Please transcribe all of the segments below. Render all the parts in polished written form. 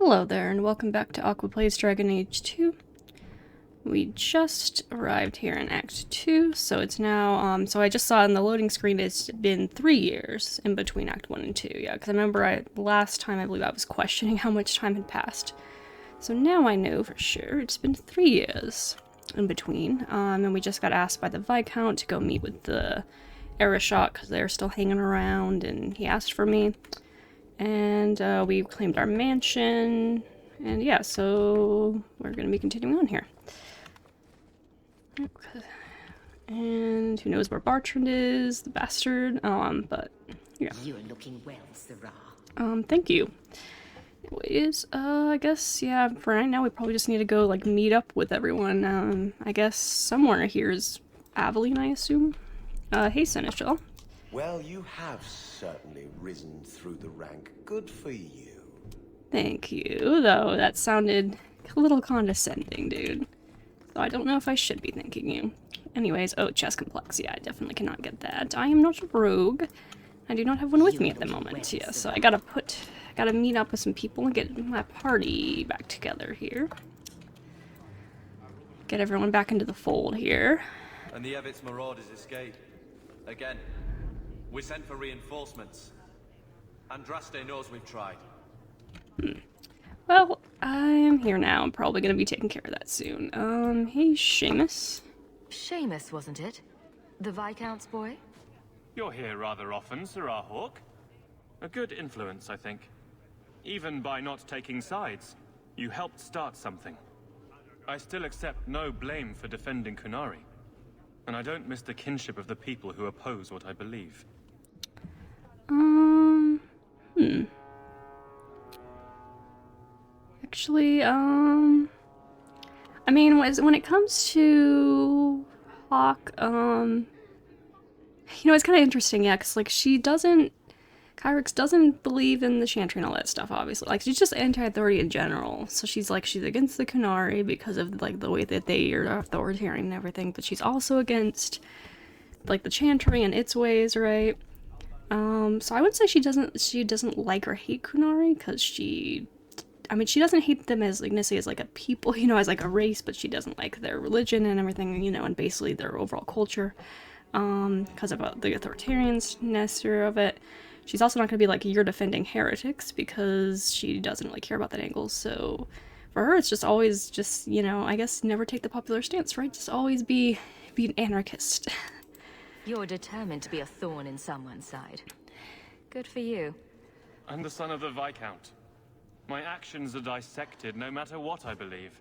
Hello there, and welcome back to Aqua Plays Dragon Age 2. We just arrived here in Act 2, so it's now, so I just saw in the loading screen it's been 3 years in between Act 1 and 2, yeah, because I remember last time I believe I was questioning how much time had passed. So now I know for sure it's been 3 years in between, and we just got asked by the Viscount to go meet with the Arishok, because they're still hanging around, and he asked for me. And we claimed our mansion, and yeah, so we're going to be continuing on here. Okay. And who knows where Bartrand is, the bastard, but yeah. You're looking well, Sarah. Thank you. Anyways, I guess, yeah, for right now we probably just need to go, like, meet up with everyone. I guess somewhere here is Aveline, I assume. Hey, Seneschal. Well, you have certainly risen through the rank. Good for you. Thank you, though that sounded a little condescending, dude. So I don't know if I should be thanking you. Anyways, oh, chest complex. Yeah, I definitely cannot get that. I am not a rogue. I do not have one with me at the moment. Yeah, so I gotta meet up with some people and get my party back together here. Get everyone back into the fold here. And the Evitz marauders escaped. Again. We sent for reinforcements. Andraste knows we've tried. Well, I'm here now. I'm probably gonna be taking care of that soon. Hey, Seamus. Seamus, wasn't it? The Viscount's boy? You're here rather often, Sarah Hawk. A good influence, I think. Even by not taking sides, you helped start something. I still accept no blame for defending Kunari. And I don't miss the kinship of the people who oppose what I believe. Actually, I mean, when it comes to Hawk, you know, it's kind of interesting, yeah, because, like, Kyrix doesn't believe in the Chantry and all that stuff, obviously. Like, she's just anti-authority in general, so she's against the Kunari because of, like, the way that they are authoritarian and everything, but she's also against, like, the Chantry and its ways, right? So I would say she doesn't like or hate Kunari, because she doesn't hate them as, like, necessarily as, like, a people, you know, as, like, a race, but she doesn't like their religion and everything, you know, and basically their overall culture, because of the authoritarianness of it. She's also not going to be like, you're defending heretics, because she doesn't really care about that angle, so for her it's just always just, you know, I guess never take the popular stance, right? Just always be an anarchist. You're determined to be a thorn in someone's side. Good for you. I'm the son of the Viscount. My actions are dissected no matter what I believe.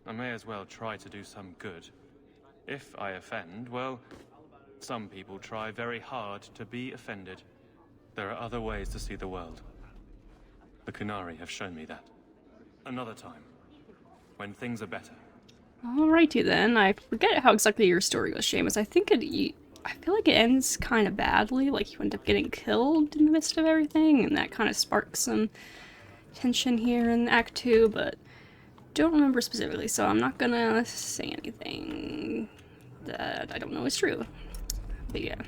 I may as well try to do some good. If I offend, well, some people try very hard to be offended. There are other ways to see the world. The Kunari have shown me that. Another time, when things are better. Alrighty then, I forget how exactly your story goes, Seamus. I feel like it ends kind of badly, like you end up getting killed in the midst of everything, and that kind of sparks some tension here in Act 2, but don't remember specifically, so I'm not gonna say anything that I don't know is true. But yeah.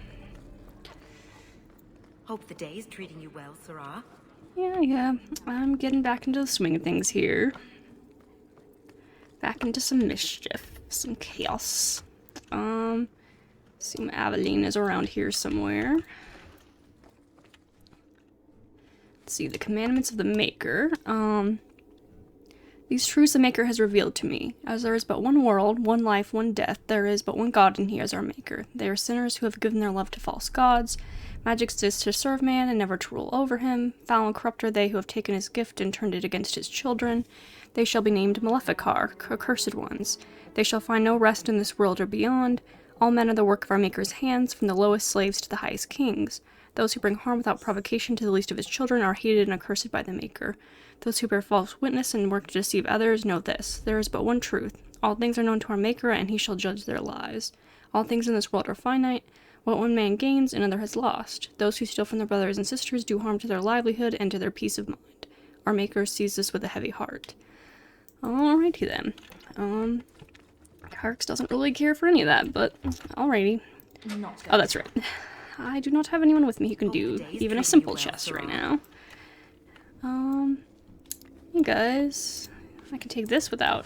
Hope the day's treating you well, Sarah. Yeah, I'm getting back into the swing of things here. Back into some mischief, some chaos. Assume Aveline is around here somewhere. Let's see, the commandments of the Maker. These truths the Maker has revealed to me. As there is but one world, one life, one death, there is but one God, and he is our Maker. They are sinners who have given their love to false gods. Magic exists to serve man and never to rule over him. Foul and corrupt are they who have taken his gift and turned it against his children. They shall be named Maleficar, accursed ones. They shall find no rest in this world or beyond. All men are the work of our Maker's hands, from the lowest slaves to the highest kings. Those who bring harm without provocation to the least of his children are hated and accursed by the Maker. Those who bear false witness and work to deceive others know this. There is but one truth. All things are known to our Maker, and he shall judge their lives. All things in this world are finite. What one man gains, another has lost. Those who steal from their brothers and sisters do harm to their livelihood and to their peace of mind. Our Maker sees this with a heavy heart. Alrighty then. Kyrix doesn't really care for any of that, but alrighty. Oh, that's right. I do not have anyone with me who can do even a simple chest right now. Hey guys, I can take this without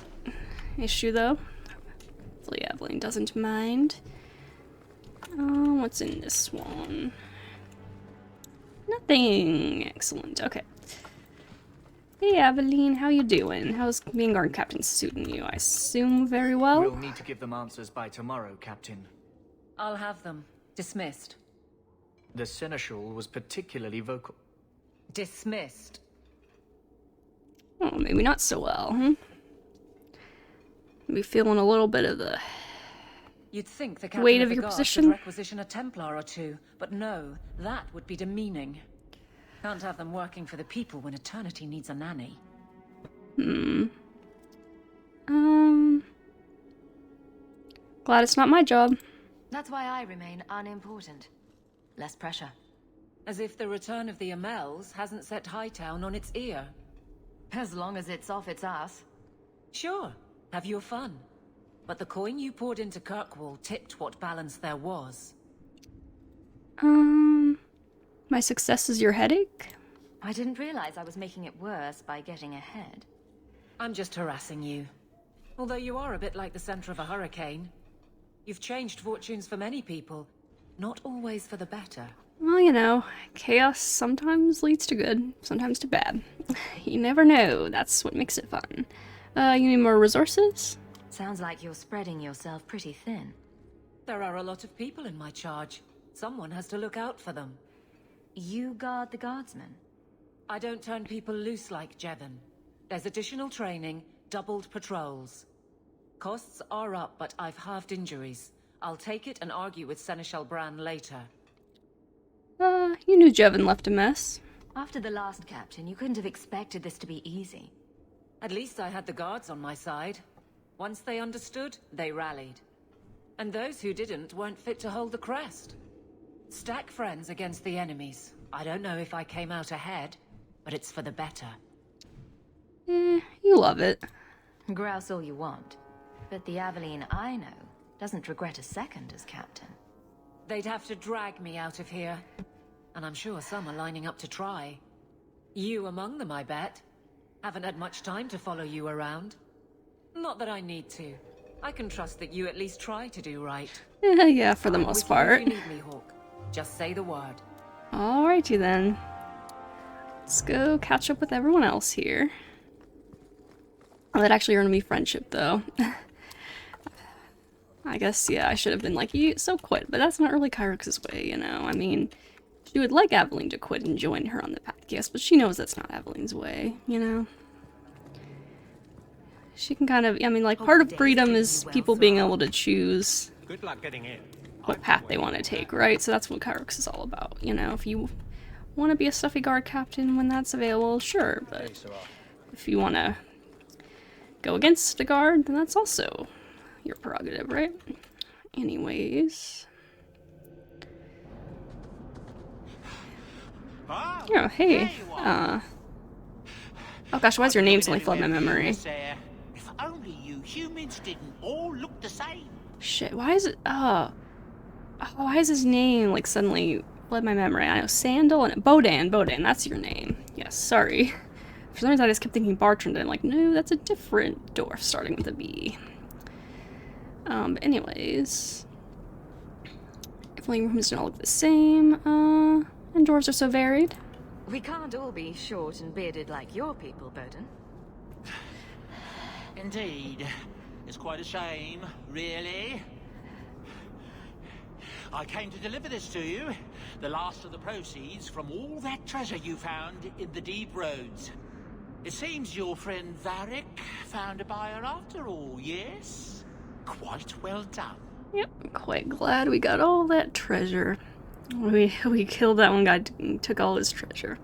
issue though. Hopefully Evelyn doesn't mind. What's in this one? Nothing. Excellent. Okay. Hey Aveline, how you doing? How's being guard captain suiting you? I assume very well? We'll need to give them answers by tomorrow, Captain. I'll have them. Dismissed. The Seneschal was particularly vocal. Dismissed. Oh, maybe not so well, hmm? Maybe feeling a little bit of the You'd think the captain weight of of the your guard position? should requisition a Templar or two, but no, that would be demeaning. Can't have them working for the people when eternity needs a nanny. Glad it's not my job. That's why I remain unimportant. Less pressure. As if the return of the Amels hasn't set Hightown on its ear. As long as it's off its ass. Sure, have your fun. But the coin you poured into Kirkwall tipped what balance there was. My success is your headache? I didn't realize I was making it worse by getting ahead. I'm just harassing you. Although you are a bit like the center of a hurricane. You've changed fortunes for many people, not always for the better. Well, you know, chaos sometimes leads to good, sometimes to bad. You never know, that's what makes it fun. You need more resources? Sounds like you're spreading yourself pretty thin. There are a lot of people in my charge. Someone has to look out for them. You guard the guardsmen? I don't turn people loose like Jevon. There's additional training, doubled patrols. Costs are up, but I've halved injuries. I'll take it and argue with Seneschal Bran later. You knew Jevon left a mess. After the last captain, you couldn't have expected this to be easy. At least I had the guards on my side. Once they understood, they rallied. And those who didn't weren't fit to hold the crest. Stack friends against the enemies. I don't know if I came out ahead, but it's for the better. You love it. Grouse all you want. But the Aveline I know doesn't regret a second as captain. They'd have to drag me out of here. And I'm sure some are lining up to try. You among them, I bet. Haven't had much time to follow you around. Not that I need to. I can trust that you at least try to do right. Yeah, for the I'm most with you if part. you need me, Hawk. Just say the word. Alrighty then. Let's go catch up with everyone else here. Oh, that actually earned me friendship, though. I guess, yeah, I should have been like, you so quit, but that's not really Kyrix's way, you know? I mean, she would like Aveline to quit and join her on the path, yes, but she knows that's not Aveline's way, you know? She can kind of, I mean, like, part of freedom is people being able to choose Good luck getting in. what path they want to take, right? So that's what Kyrix is all about, you know? If you want to be a stuffy guard captain when that's available, sure, but if you want to go against a guard, then that's also your prerogative, right? Anyways. Oh, hey. Oh gosh, why is your name suddenly flooding my memory? If only you humans didn't all look the same. Shit, why is it, why is his name, like, suddenly fled my memory? I know, Sandal and Bodan, that's your name. Yes, sorry. For some reason I just kept thinking Bartrand, and I'm like, no, that's a different dwarf starting with a B. But anyways. If living rooms don't all look the same, and dwarves are so varied. We can't all be short and bearded like your people, Bowden. Indeed. It's quite a shame, really. I came to deliver this to you. The last of the proceeds from all that treasure you found in the deep roads. It seems your friend Varric found a buyer after all, yes? Quite well done. Yep, quite glad we got all that treasure. We killed that one guy and took all his treasure.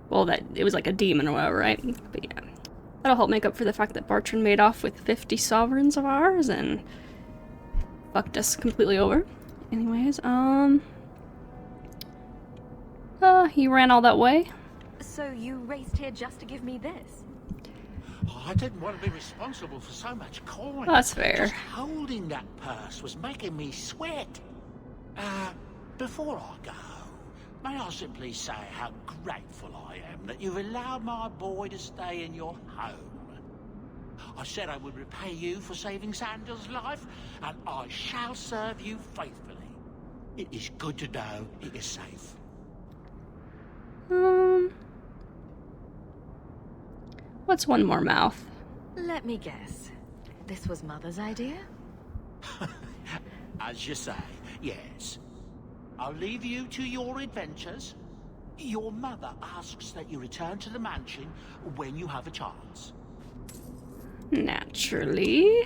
Well, that it was like a demon or whatever, right? But yeah. That'll help make up for the fact that Bartrand made off with 50 sovereigns of ours and fucked us completely over. Anyways, he ran all that way. So you raced here just to give me this? Oh, I didn't want to be responsible for so much coin. That's fair. Just holding that purse was making me sweat. Before I go, may I simply say how grateful I am that that you've allowed my boy to stay in your home. I said I would repay you for saving Sandal's life, and I shall serve you faithfully. It is good to know he is safe. What's one more mouth? Let me guess. This was Mother's idea? As you say, yes. I'll leave you to your adventures. Your mother asks that you return to the mansion when you have a chance. Naturally.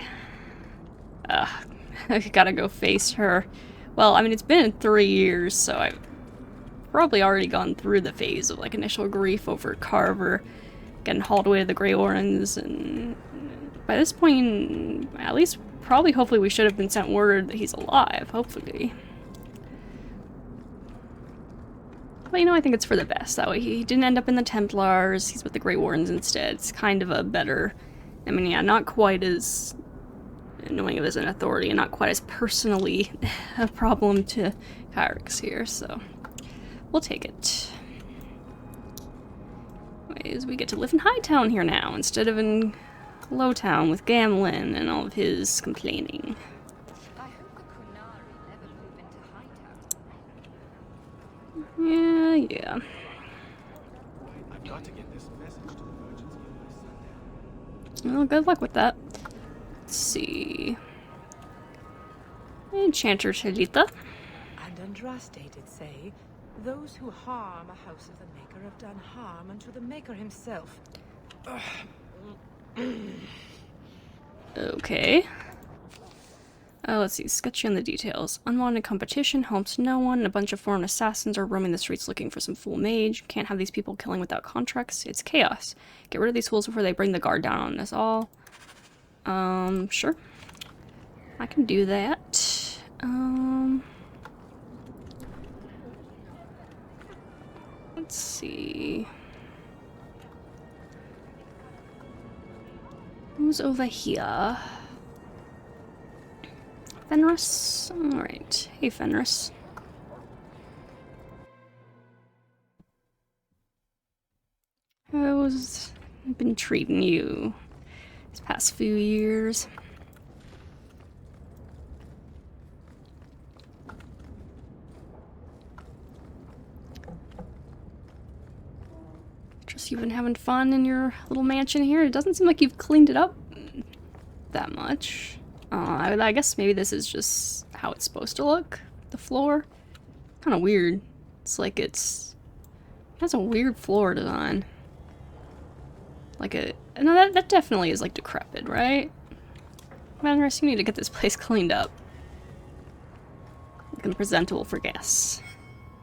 I gotta go face her. Well, I mean, it's been 3 years, so I've probably already gone through the phase of, like, initial grief over Carver, getting hauled away to the Grey Orans, and by this point, at least, probably, hopefully, we should have been sent word that he's alive, hopefully. But, you know, I think it's for the best. That way he didn't end up in the Templars, he's with the Grey Warens instead. It's kind of a better... I mean, yeah, not quite as annoying of as an authority, and not quite as personally a problem to Kyrix here, so we'll take it. Anyways, we get to live in Hightown here now, instead of in Lowtown with Gamlin and all of his complaining. I hope the Kunari never move into Hightown. Yeah. I've got to get this message to the merchants before sundown. Well, good luck with that. Let's see. Enchanter Chalita. And Andraste did say, those who harm a house of the Maker have done harm unto the Maker himself. Okay. Let's see. Sketchy on the details. Unwanted competition, home to no one, and a bunch of foreign assassins are roaming the streets looking for some fool mage. Can't have these people killing without contracts. It's chaos. Get rid of these fools before they bring the guard down on us all. Sure. I can do that. Let's see. Who's over here? Fenris? Alright. Hey, Fenris. How's been treating you these past few years? Just you've been having fun in your little mansion here? It doesn't seem like you've cleaned it up that much. I guess maybe this is just how it's supposed to look. The floor. Kind of weird. It's like it has a weird floor design. Like no, that definitely is like decrepit, right? Fenris, you need to get this place cleaned up. Looking presentable for guests.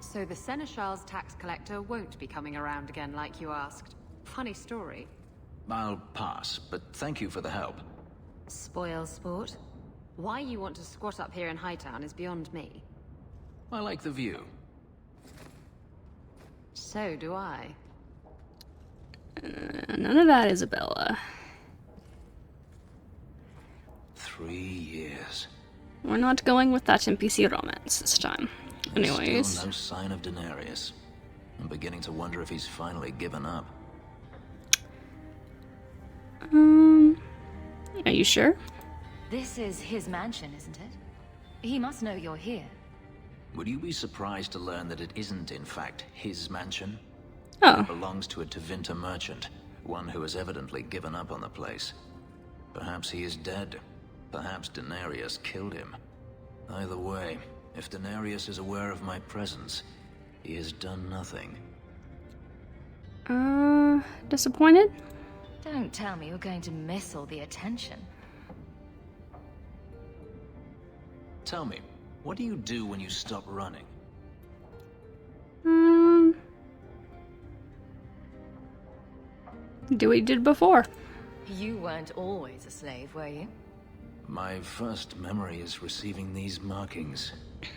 So the Seneschal's tax collector won't be coming around again like you asked. Funny story. I'll pass, but thank you for the help. Spoil sport. Why you want to squat up here in Hightown is beyond me. I like the view. So do I. None of that, Isabella. 3 years. We're not going with that NPC romance this time. Anyways. Still no sign of Denarius. I'm beginning to wonder if he's finally given up. Are you sure? This is his mansion, isn't it? He must know you're here. Would you be surprised to learn that it isn't, in fact, his mansion? Oh. It belongs to a Tevinter merchant, one who has evidently given up on the place. Perhaps he is dead. Perhaps Denarius killed him. Either way, if Denarius is aware of my presence, he has done nothing. Disappointed? Don't tell me you're going to miss all the attention. Tell me, what do you do when you stop running? Do what you did before. You weren't always a slave, were you? My first memory is receiving these markings.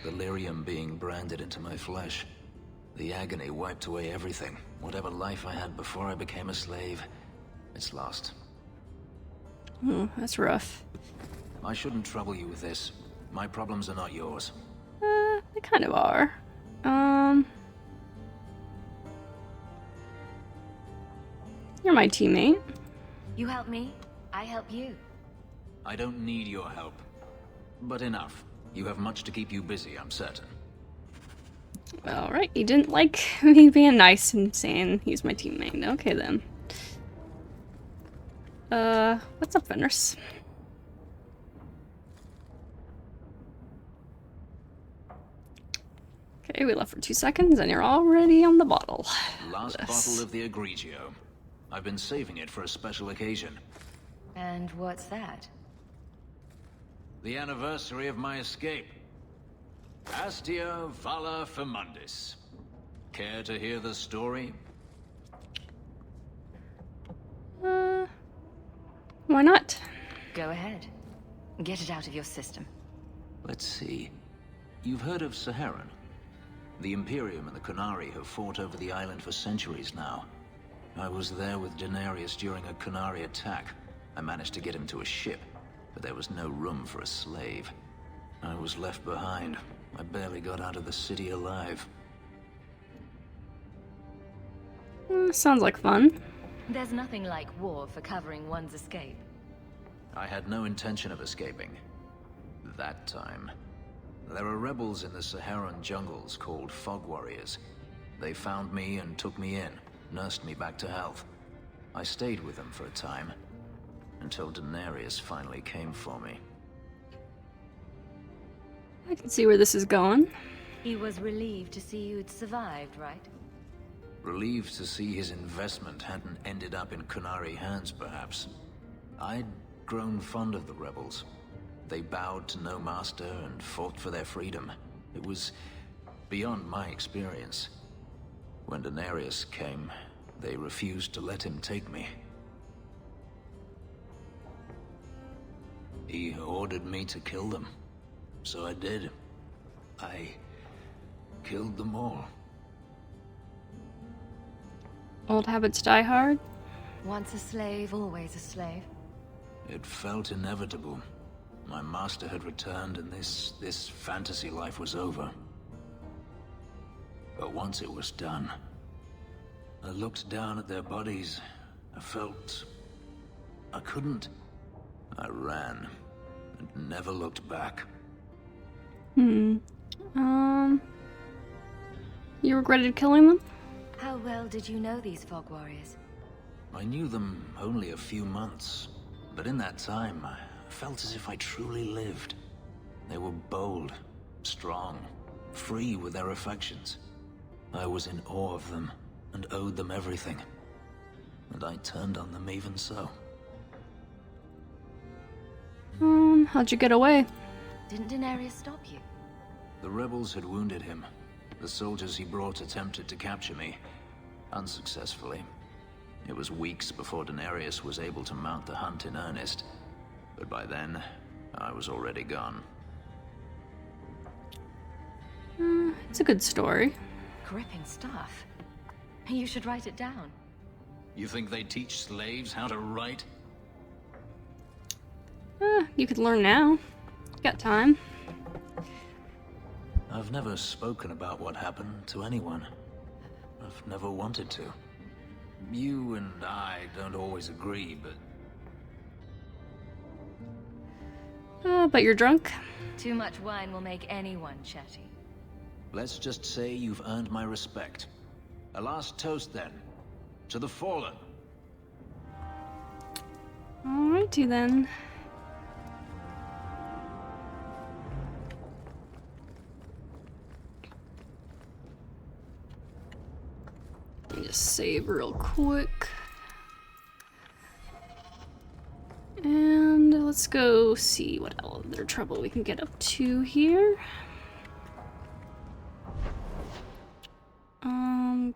The lyrium being branded into my flesh. The agony wiped away everything. Whatever life I had before I became a slave, it's lost. Oh, that's rough. I shouldn't trouble you with this. My problems are not yours. They kind of are. You're my teammate. You help me, I help you. I don't need your help. But enough. You have much to keep you busy, I'm certain. Alright, you didn't like me being nice and saying he's my teammate. Okay then. What's up, Fenris? Okay, we left for 2 seconds and you're already on the bottle. Last bottle of the Egregio. I've been saving it for a special occasion. And what's that? The anniversary of my escape. Astia Vala Firmundis. Care to hear the story? Why not? Go ahead. Get it out of your system. Let's see. You've heard of Saharan? The Imperium and the Qunari have fought over the island for centuries now. I was there with Daenerys during a Qunari attack. I managed to get him to a ship, but there was no room for a slave. I was left behind. I barely got out of the city alive. Sounds like fun. There's nothing like war for covering one's escape. I had no intention of escaping. That time. There are rebels in the Saharan jungles called Fog Warriors. They found me and took me in, nursed me back to health. I stayed with them for a time, until Daenerys finally came for me. I can see where this is going. He was relieved to see you'd survived, right? Relieved to see his investment hadn't ended up in Qunari hands, perhaps. I'd grown fond of the rebels. They bowed to no master and fought for their freedom. It was beyond my experience. When Daenerys came, they refused to let him take me. He ordered me to kill them. So I did. I killed them all. Old habits die hard. Once a slave, always a slave. It felt inevitable. My master had returned and this fantasy life was over. But once it was done, I looked down at their bodies. I felt I couldn't. I ran and never looked back. You regretted killing them? How well did you know these Fog Warriors? I knew them only a few months, but in that time, I felt as if I truly lived. They were bold, strong, free with their affections. I was in awe of them and owed them everything. And I turned on them even so. How'd you get away? Didn't Daenerys stop you? The rebels had wounded him. The soldiers he brought attempted to capture me, unsuccessfully. It was weeks before Daenerys was able to mount the hunt in earnest, but by then, I was already gone. It's a good story. Gripping stuff. You should write it down. You think they teach slaves how to write? You could learn now. Got time. I've never spoken about what happened to anyone. I've never wanted to. You and I don't always agree, But you're drunk? Too much wine will make anyone chatty. let's just say you've earned my respect. A last toast, then. To the fallen. Alrighty then. Let me just save real quick. And let's go see what other trouble we can get up to here.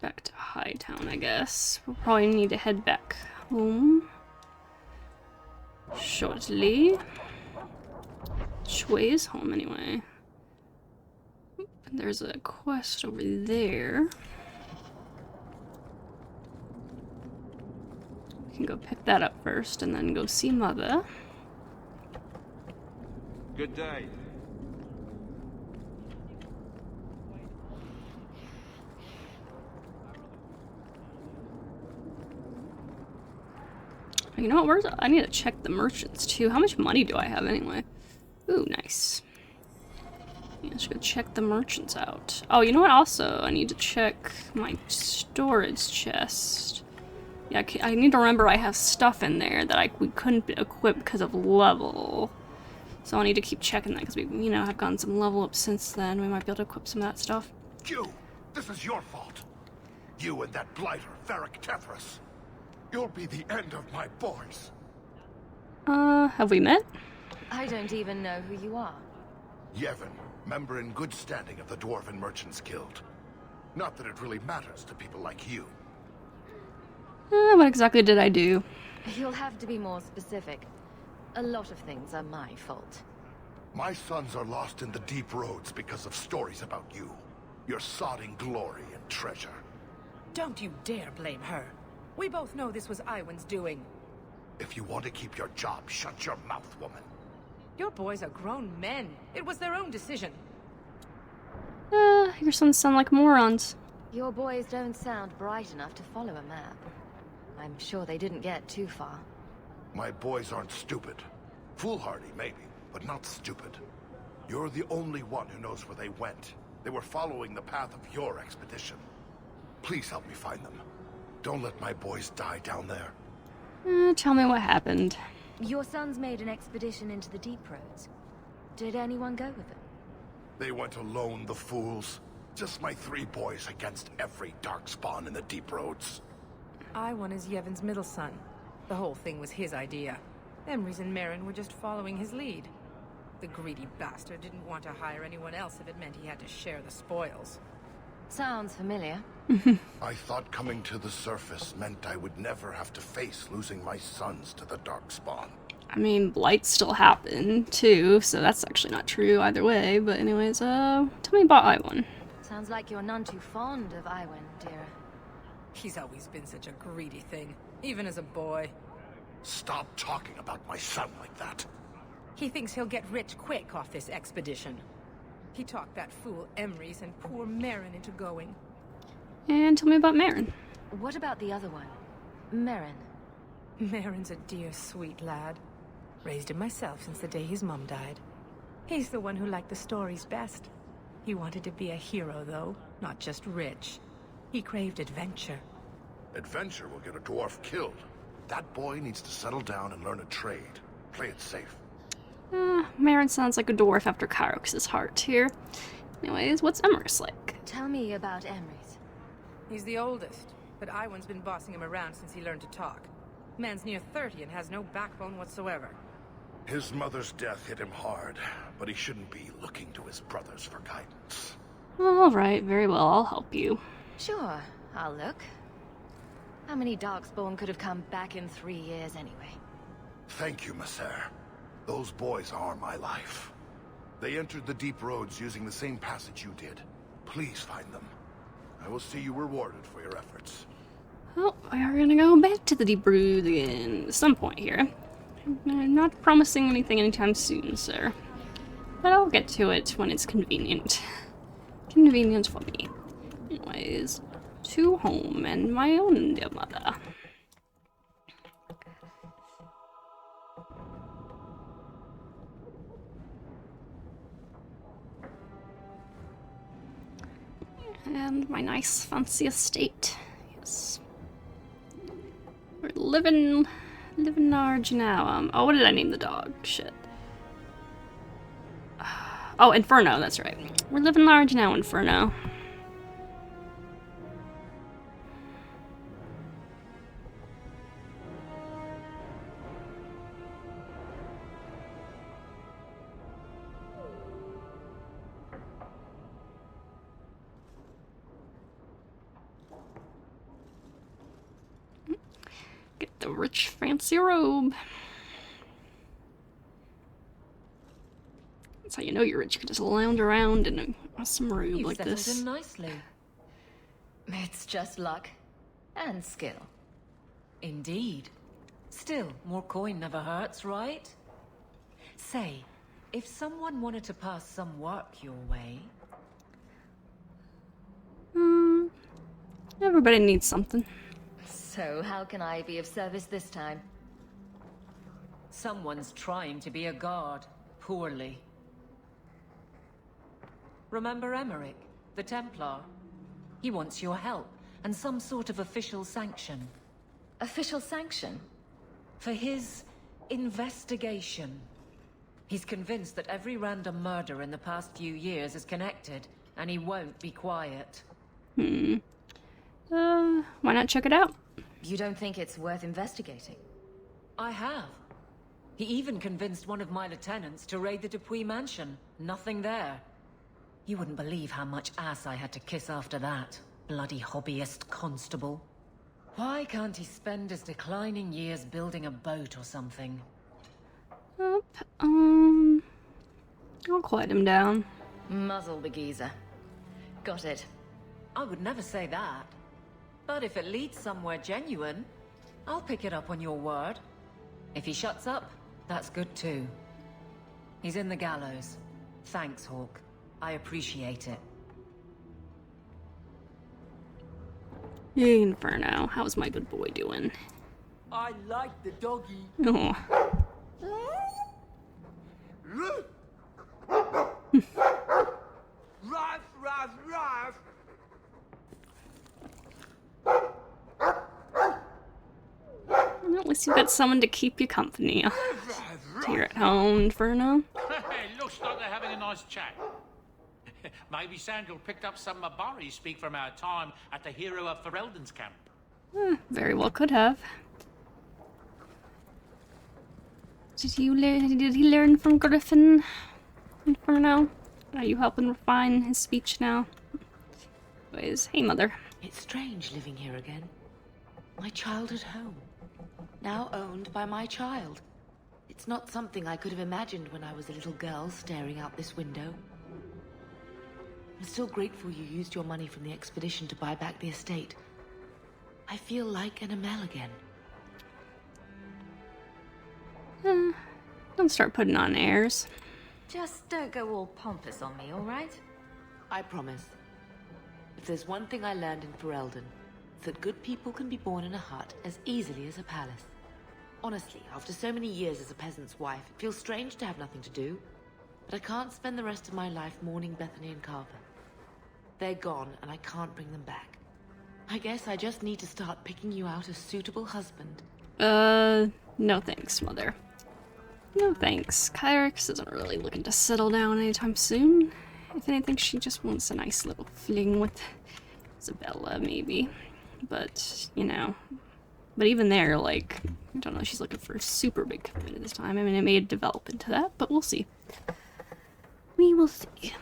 Back to Hightown, I guess. We'll probably need to head back home shortly. Which way is home anyway? There's a quest over there. We can go pick that up first and then go see Mother. Good day. You know what? I need to check the merchants too. How much money do I have anyway? Ooh, nice. Yeah, I should go check the merchants out. Oh, you know what? Also, I need to check my storage chest. Yeah, I need to remember I have stuff in there that we couldn't equip because of level. So I need to keep checking that because we, you know, have gotten some level up since then. We might be able to equip some of that stuff. You! This is your fault. You and that blighter, Varric Tethras. You'll be the end of my boys. Have we met? I don't even know who you are. Yevon, member in good standing of the Dwarven Merchants Guild. Not that it really matters to people like you. What exactly did I do? You'll have to be more specific. A lot of things are my fault. My sons are lost in the deep roads because of stories about you. Your sodding glory and treasure. Don't you dare blame her. We both know this was Iwan's doing. If you want to keep your job, shut your mouth, woman. Your boys are grown men. It was their own decision. Your sons sound like morons. Your boys don't sound bright enough to follow a map. I'm sure they didn't get too far. My boys aren't stupid. Foolhardy, maybe, but not stupid. You're the only one who knows where they went. They were following the path of your expedition. Please help me find them. Don't let my boys die down there. Tell me what happened. Your sons made an expedition into the deep roads. Did anyone go with them? They went alone, the fools. Just my 3 boys against every darkspawn in the deep roads. Iwan is Yevon's middle son. The whole thing was his idea. Emrys and Merrin were just following his lead. The greedy bastard didn't want to hire anyone else if it meant he had to share the spoils. Sounds familiar. I thought coming to the surface meant I would never have to face losing my sons to the darkspawn. I mean, blights still happen, too, so that's actually not true either way. But anyways, tell me about Iwan. Sounds like you're none too fond of Iwan, dear. He's always been such a greedy thing, even as a boy. Stop talking about my son like that. He thinks he'll get rich quick off this expedition. He talked that fool Emrys and poor Merrin into going. And tell me about Merrin. What about the other one? Merrin. Merrin's a dear, sweet lad. Raised him myself since the day his mum died. He's the one who liked the stories best. He wanted to be a hero, though, not just rich. He craved adventure. Adventure will get a dwarf killed. That boy needs to settle down and learn a trade. Play it safe. Merrin sounds like a dwarf after Kyrix's heart here. Anyways, what's Emrys like? Tell me about Emrys. He's the oldest, but Iwan's been bossing him around since he learned to talk. Man's near 30 and has no backbone whatsoever. His mother's death hit him hard, but he shouldn't be looking to his brothers for guidance. Alright, very well, I'll help you. Sure, I'll look. How many Darkspawn could have come back in 3 years anyway? Thank you, Messer. Those boys are my life. They entered the deep roads using the same passage you did. Please find them. I will see you rewarded for your efforts. Well, we are gonna go back to the deep roads again at some point here. I'm not promising anything anytime soon, sir. But I'll get to it when it's convenient. Convenient for me. Anyways, to home and my own dear mother. And my nice fancy estate. Yes. We're living large now. Oh, what did I name the dog? Shit. Oh, Inferno, that's right. We're living large now, Inferno. Get the rich, fancy robe. That's how you know you're rich. You can just lounge around in an awesome robe You've like settled this. in nicely. It's just luck. And skill. Indeed. Still, more coin never hurts, right? Say, if someone wanted to pass some work your way... Everybody needs something. So how can I be of service this time? Someone's trying to be a guard. Poorly. Remember Emmerich, the Templar? He wants your help, and some sort of official sanction. Official sanction? For his investigation. He's convinced that every random murder in the past few years is connected, and he won't be quiet. Why not check it out? You don't think it's worth investigating? I have. He even convinced one of my lieutenants to raid the Dupuis mansion. Nothing there. You wouldn't believe how much ass I had to kiss after that. Bloody hobbyist constable. Why can't he spend his declining years building a boat or something? I'll quiet him down. Muzzle the geezer. Got it. I would never say that. But if it leads somewhere genuine, I'll pick it up on your word. If he shuts up, that's good too. He's in the gallows. Thanks, Hawk. I appreciate it. Hey, Inferno, how's my good boy doing? I like the doggy. Oh. Ruff, ruff, ruff. Well, at least you got someone to keep you company here at home, Inferno. Looks like they're having a nice chat. Maybe Sandal picked up some Mabari speak from our time at the Hero of Ferelden's camp. Very well could have. Did he learn from Griffin, Inferno? Are you helping refine his speech now? Anyways, hey, Mother. It's strange living here again. My childhood home. Now owned by my child. It's not something I could have imagined when I was a little girl staring out this window. I'm still grateful you used your money from the expedition to buy back the estate. I feel like an Amel again. Don't start putting on airs. Just don't go all pompous on me, alright? I promise. If there's one thing I learned in Ferelden, it's that good people can be born in a hut as easily as a palace. Honestly, after so many years as a peasant's wife, it feels strange to have nothing to do. But I can't spend the rest of my life mourning Bethany and Carver. They're gone, and I can't bring them back. I guess I just need to start picking you out a suitable husband. No thanks, Mother. No thanks. Kyrix isn't really looking to settle down anytime soon. If anything, she just wants a nice little fling with Isabella, maybe. But, you know. But even there, like, I don't know, she's looking for a super big commitment this time. I mean, it may develop into that, but we'll see. We will see.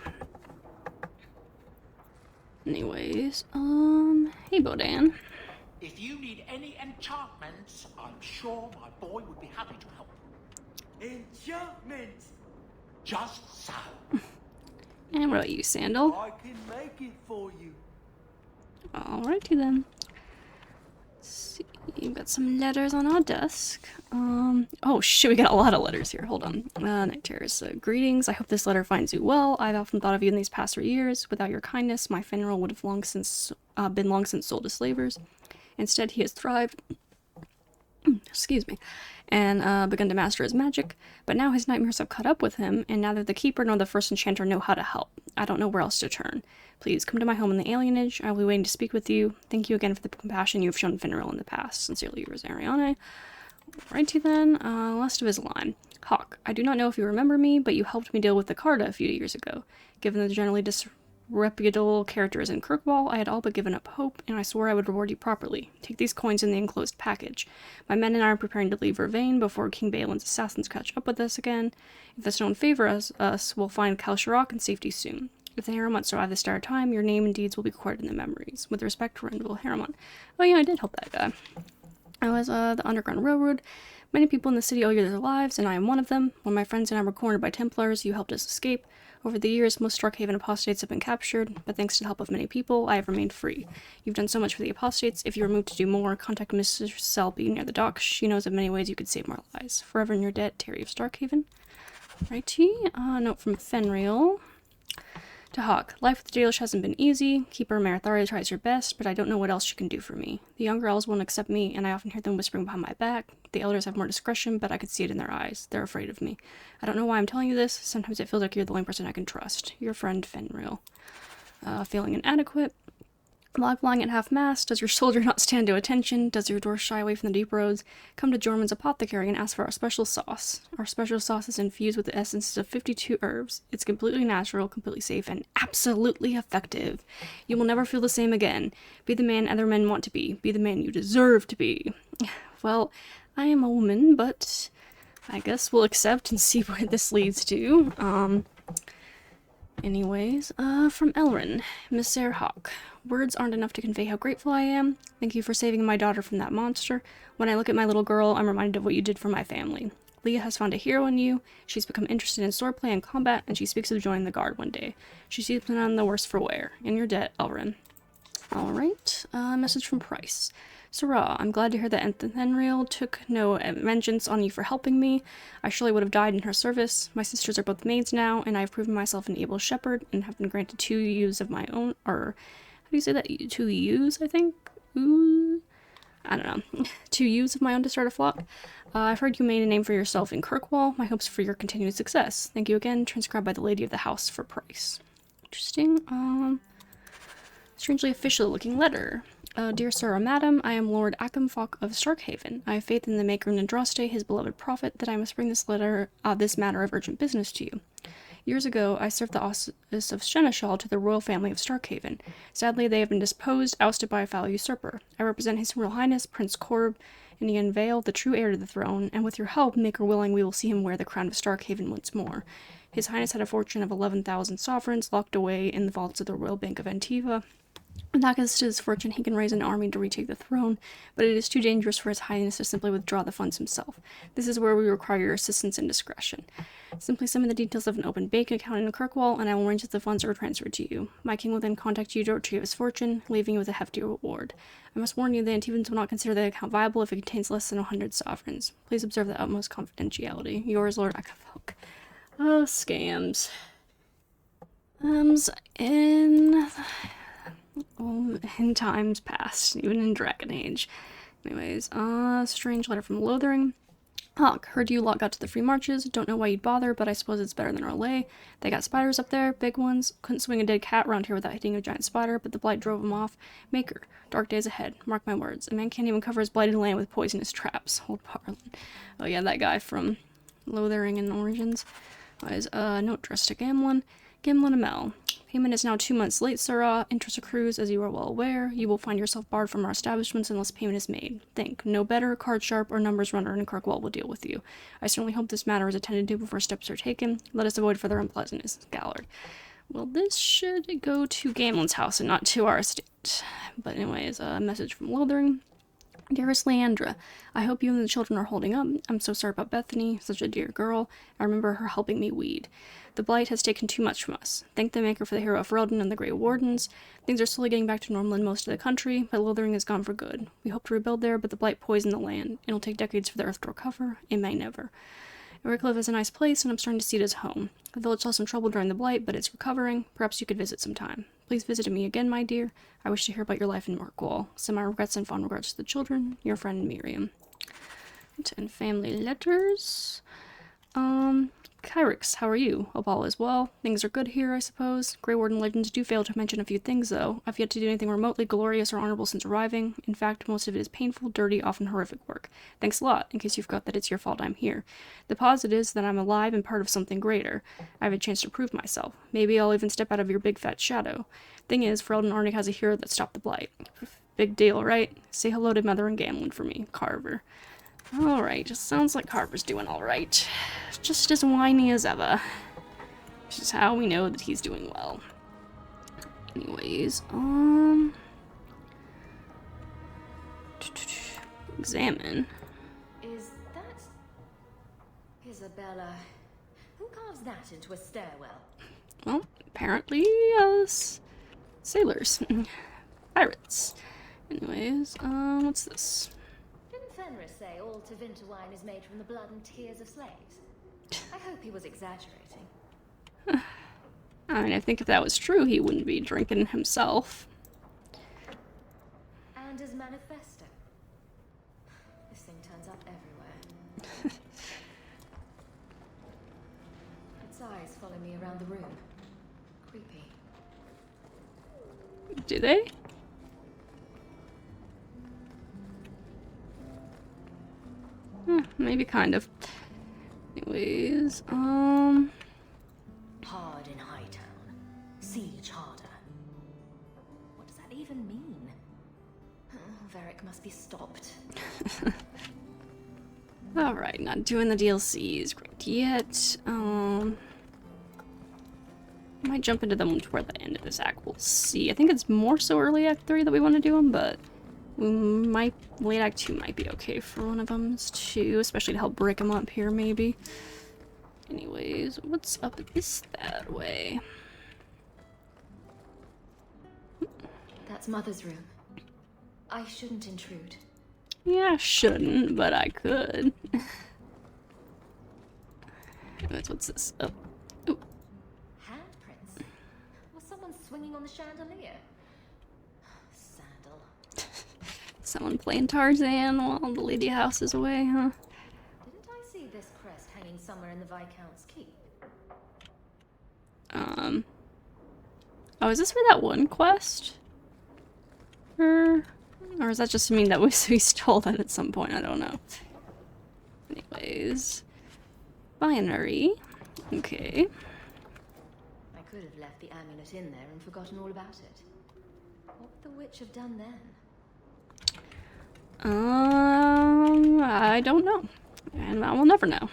Anyways, hey, Bodan. If you need any enchantments, I'm sure my boy would be happy to help. Enchantments? Just so. And what about you, Sandal? I can make it for you. Alrighty then. Let's see, we've got some letters on our desk. Oh shit, we got a lot of letters here. Hold on. Night Terrace. Greetings. I hope this letter finds you well. I've often thought of you in these past 3 years. Without your kindness, my Fenrir would have been long since sold to slavers. Instead, he has thrived. Excuse me. And begun to master his magic, but now his nightmares have caught up with him, and neither the Keeper nor the First Enchanter know how to help. I don't know where else to turn. Please come to my home in the alienage. I will be waiting to speak with you. Thank you again for the compassion you have shown Finral in the past. Sincerely yours, Ariane. Righty then, last of his line. Hawk, I do not know if you remember me, but you helped me deal with the Carta a few years ago. Given the generally disreputable characters in Kirkwall, I had all but given up hope, and I swore I would reward you properly. Take these coins in the enclosed package. My men and I are preparing to leave Vervain before King Balin's assassins catch up with us again. If the stone favors us, we'll find Kalsharok in safety soon. If the Haremont survive this dire time, your name and deeds will be recorded in the memories. With respect to Rendell Haremont. Oh yeah, I did help that guy. I was the Underground Railroad. Many people in the city owe you their lives, and I am one of them. When my friends and I were cornered by Templars, you helped us escape. Over the years, most Starkhaven apostates have been captured, but thanks to the help of many people, I have remained free. You've done so much for the apostates. If you are moved to do more, contact Mrs. Selby near the docks. She knows of many ways you could save more lives. Forever in your debt, Terry of Starkhaven. Righty. Note from Fenrir. To Hawk, life with the Dalish hasn't been easy. Keeper Marathari tries her best, but I don't know what else she can do for me. The younger elves won't accept me, and I often hear them whispering behind my back. The elders have more discretion, but I could see it in their eyes. They're afraid of me. I don't know why I'm telling you this. Sometimes it feels like you're the only person I can trust. Your friend, Fenrir. Feeling inadequate. Log flying at half-mast. Does your soldier not stand to attention? Does your dwarf shy away from the deep roads? Come to Jorman's apothecary and ask for our special sauce. Our special sauce is infused with the essences of 52 herbs. It's completely natural, completely safe, and absolutely effective. You will never feel the same again. Be the man other men want to be. Be the man you deserve to be. Well, I am a woman, but I guess we'll accept and see where this leads to. Anyways, from Elrin, Miss Hawk. Words aren't enough to convey how grateful I am. Thank you for saving my daughter from that monster. When I look at my little girl, I'm reminded of what you did for my family. Leah has found a hero in you. She's become interested in swordplay and combat, and she speaks of joining the guard one day. She sees none the worse for wear. In your debt, Elrin. Alright, message from Price. Sarah, I'm glad to hear that Enthenriel took no vengeance on you for helping me. I surely would have died in her service. My sisters are both maids now, and I have proven myself an able shepherd, and have been granted 2 ewes of my own, or, how do you say that? 2 ewes, I think? Ooh, I don't know. 2 ewes of my own to start a flock. I've heard you made a name for yourself in Kirkwall. My hopes for your continued success. Thank you again. Transcribed by the Lady of the House for Price. Interesting. Strangely official-looking letter. Dear Sir or Madam, I am Lord Akamfok of Starkhaven. I have faith in the Maker Nandraste, his beloved prophet, that I must bring this matter of urgent business to you. Years ago, I served the office of Seneschal to the royal family of Starkhaven. Sadly, they have been disposed, ousted by a foul usurper. I represent His Royal Highness, Prince Corb, and Ian Vale, the true heir to the throne, and with your help, Maker willing, we will see him wear the crown of Starkhaven once more. His Highness had a fortune of 11,000 sovereigns locked away in the vaults of the Royal Bank of Antiva. Thanks to his fortune, he can raise an army to retake the throne, but it is too dangerous for His Highness to simply withdraw the funds himself. This is where we require your assistance and discretion. Simply send me the details of an open bank account in Kirkwall, and I will arrange that the funds are transferred to you. My king will then contact you to retrieve his fortune, leaving you with a hefty reward. I must warn you, the Antivans will not consider the account viable if it contains less than 100 sovereigns. Please observe the utmost confidentiality. Yours, Lord Akavok. Oh, scams. In times past, even in Dragon Age. Anyways, strange letter from Lothering. Hawk, heard you lot got to the free marches. Don't know why you'd bother, but I suppose it's better than Orlais. They got spiders up there, big ones. Couldn't swing a dead cat around here without hitting a giant spider, but the blight drove them off. Maker, dark days ahead. Mark my words. A man can't even cover his blighted land with poisonous traps. Hold Parlin. Oh yeah, that guy from Lothering and Origins. Note addressed to Gamlin. Gimlin Amel. Payment is now 2 months late, Sarah. Interest accrues, as you are well aware. You will find yourself barred from our establishments unless payment is made. Think. No better, card sharp, or numbers runner in Kirkwall will deal with you. I certainly hope this matter is attended to before steps are taken. Let us avoid further unpleasantness. Gallard. Well, this should go to Gamlin's house and not to our estate. But anyways, a message from Lothering. Dearest Leandra, I hope you and the children are holding up. I'm so sorry about Bethany, such a dear girl. I remember her helping me weed. The blight has taken too much from us. Thank the Maker for the hero of Ferelden and the Grey Wardens. Things are slowly getting back to normal in most of the country, but Lothering is gone for good. We hope to rebuild there, but the blight poisoned the land. It'll take decades for the earth to recover. It may never. Redcliffe is a nice place, and I'm starting to see it as home. The village saw some trouble during the blight, but it's recovering. Perhaps you could visit sometime. Please visit me again, my dear. I wish to hear about your life in Mirkwall. Send my regrets and fond regards to the children. Your friend, Miriam. And family letters. Kyrix, how are you? Hope all is well. Things are good here, I suppose. Grey Warden legends do fail to mention a few things, though. I've yet to do anything remotely glorious or honorable since arriving. In fact, most of it is painful, dirty, often horrific work. Thanks a lot, in case you forgot that it's your fault I'm here. The positive is that I'm alive and part of something greater. I have a chance to prove myself. Maybe I'll even step out of your big fat shadow. Thing is, Ferelden Arnig has a hero that stopped the blight. Big deal, right? Say hello to Mother and Gamlin for me. Carver. Alright, just sounds like Carver's doing alright. Just as whiny as ever. Which is how we know that he's doing well. Anyways, examine. Is that Isabella? Who carves that into a stairwell? Well, apparently, sailors. Pirates. Anyways, what's this? Didn't Fenris say all Tevinter wine is made from the blood and tears of slaves? I hope he was exaggerating. I mean, I think if that was true, he wouldn't be drinking himself. And his manifesto. This thing turns up everywhere. Its eyes follow me around the room. Creepy. Do they? Maybe kind of. Anyways, Hard in Hightown. Siege harder. What does that even mean? Varric must be stopped. Alright, not doing the DLCs great yet. Might jump into them toward the end of this act. We'll see. I think it's more so early Act 3 that we want to do them, but we might, late Act 2 might be okay for one of them too, especially to help break them up here, maybe. Anyways, what's up this that way? That's Mother's room. I shouldn't intrude. Yeah, I shouldn't, but I could. Anyways, what's this? Oh. Ooh. Handprints? Was someone swinging on the chandelier? Sandal. Someone playing Tarzan while the lady house is away, huh? Didn't I see this crest hanging somewhere in the Viscount's keep? Oh, is this for that one quest? Or does that just mean that we stole that at some point? I don't know. Anyways. Binary. Okay. I could have left the amulet in there and forgotten all about it. What would the witch have done then? I don't know. And I will never know.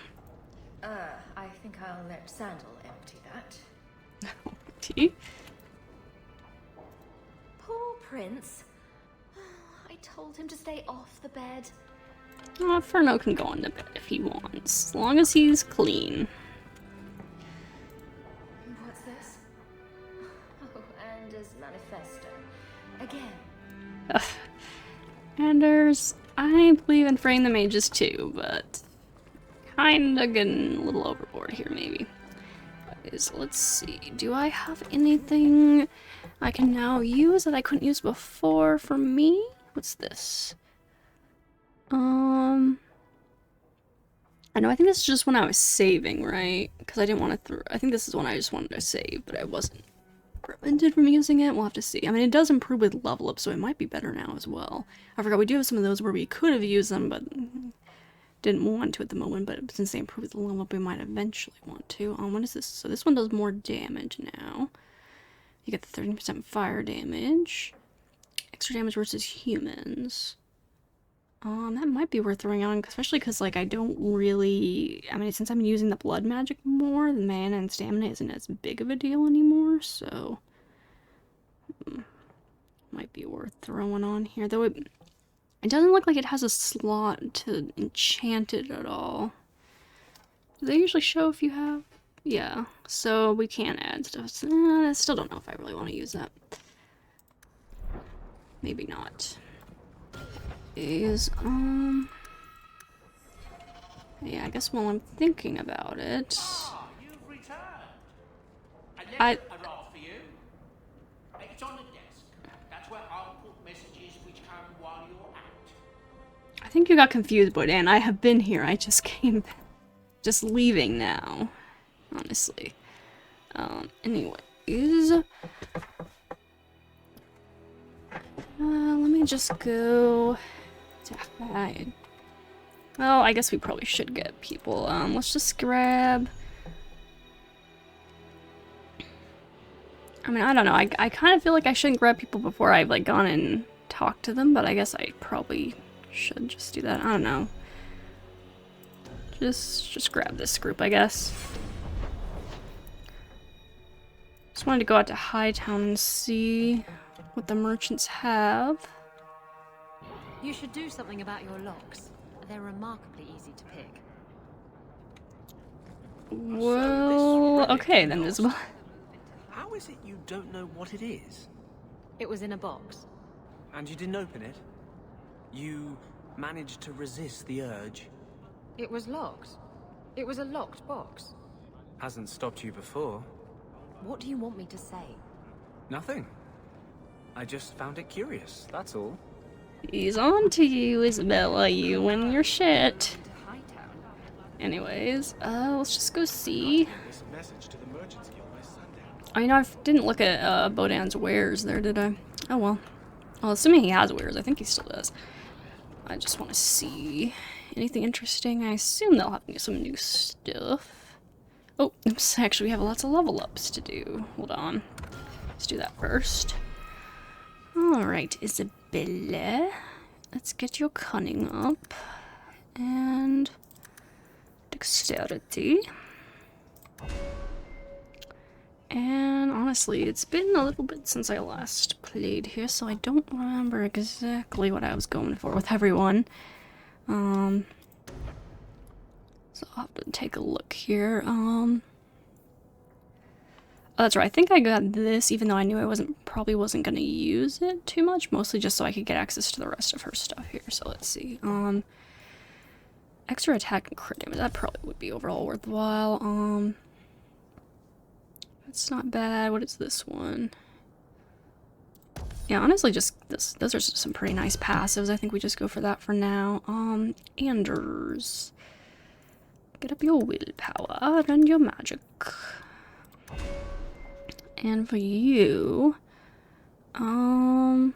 I think I'll let Sandal empty that. Tea? Poor Prince. I told him to stay off the bed. Furno can go on to bed if he wants, as long as he's clean. What's this? Oh, Anders' manifesto. Again. Ugh. Anders, I believe in Fraying the Mages too, but kinda getting a little overboard here, maybe. So let's see, do I have anything I can now use that I couldn't use before for me? What's this? I know, I think this is just when I was saving, right? Because I didn't want to I think this is when I just wanted to save, but I wasn't prevented from using it. We'll have to see. I mean, it does improve with level up, so it might be better now as well. I forgot we do have some of those where we could have used them, but didn't want to at the moment, but since they improve with the level up, we might eventually want to. What is this? So this one does more damage now. You get the 13% fire damage. Extra damage versus humans. That might be worth throwing on, especially because, like, I don't really... I mean, since I'm using the blood magic more, the mana and stamina isn't as big of a deal anymore, so... might be worth throwing on here, though it doesn't look like it has a slot to enchant it at all. Do they usually show if you have? Yeah, so we can add stuff. So, I still don't know if I really want to use that. Maybe not. Yeah, I guess while I'm thinking about it... You've returned. I left a draft for you. It's on the desk. That's where I'll put messages which come while you're out. I think you got confused, Boydan. I have been here. I just came back. Just leaving now. Honestly. Anyways. Let me just go to hide. Well, I guess we probably should get people. Let's just grab... I mean, I don't know. I kind of feel like I shouldn't grab people before I've, like, gone and talked to them, but I guess I probably should just do that. I don't know. Just grab this group, I guess. Just wanted to go out to Hightown and see what the merchants have. You should do something about your locks. They're remarkably easy to pick. Well, okay then as well. How is it you don't know what it is? It was in a box. And you didn't open it? You managed to resist the urge? It was locked. It was a locked box. Hasn't stopped you before. What do you want me to say? Nothing. I just found it curious, that's all. He's on to you, Isabella, you and your shit. Anyways, let's just go see. I know I didn't look at Bodan's wares there, did I? Oh well. Well, assuming he has wares, I think he still does. I just want to see anything interesting. I assume they'll have some new stuff. Oh, oops, actually we have lots of level ups to do. Hold on. Let's do that first. Alright, Isabella. Let's get your cunning up. And dexterity. And honestly, it's been a little bit since I last played here, so I don't remember exactly what I was going for with everyone. So I'll have to take a look here. Oh, that's right. I think I got this, even though I knew I probably wasn't gonna use it too much, mostly just so I could get access to the rest of her stuff here. So let's see. Extra attack and crit damage. That probably would be overall worthwhile. It's not bad. What is this one? Yeah, honestly, just this. Those are some pretty nice passives. I think we just go for that for now. Anders. Get up your willpower and your magic. And for you, I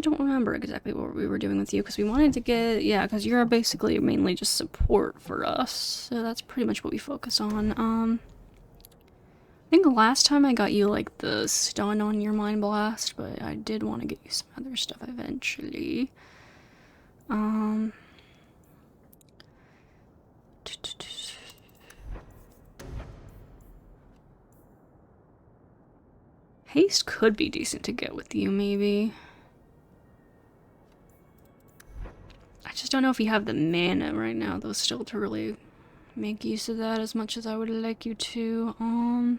don't remember exactly what we were doing with you, because we wanted to get, yeah, because you're basically mainly just support for us, so that's pretty much what we focus on. I think the last time I got you, like, the stun on your Mind Blast, but I did want to get you some other stuff eventually. Haste could be decent to get with you, maybe. I just don't know if you have the mana right now, though, still to really make use of that as much as I would like you to.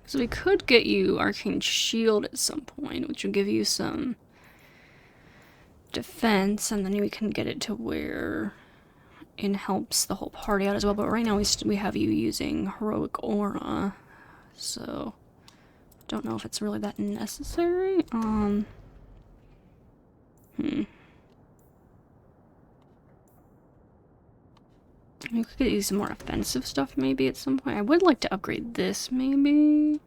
So we could get you Arcane Shield at some point, which would give you some defense, and then we can get it to where it helps the whole party out as well. But right now we have you using Heroic Aura, so don't know if it's really that necessary. We could get you some more offensive stuff maybe at some point. I would like to upgrade this maybe.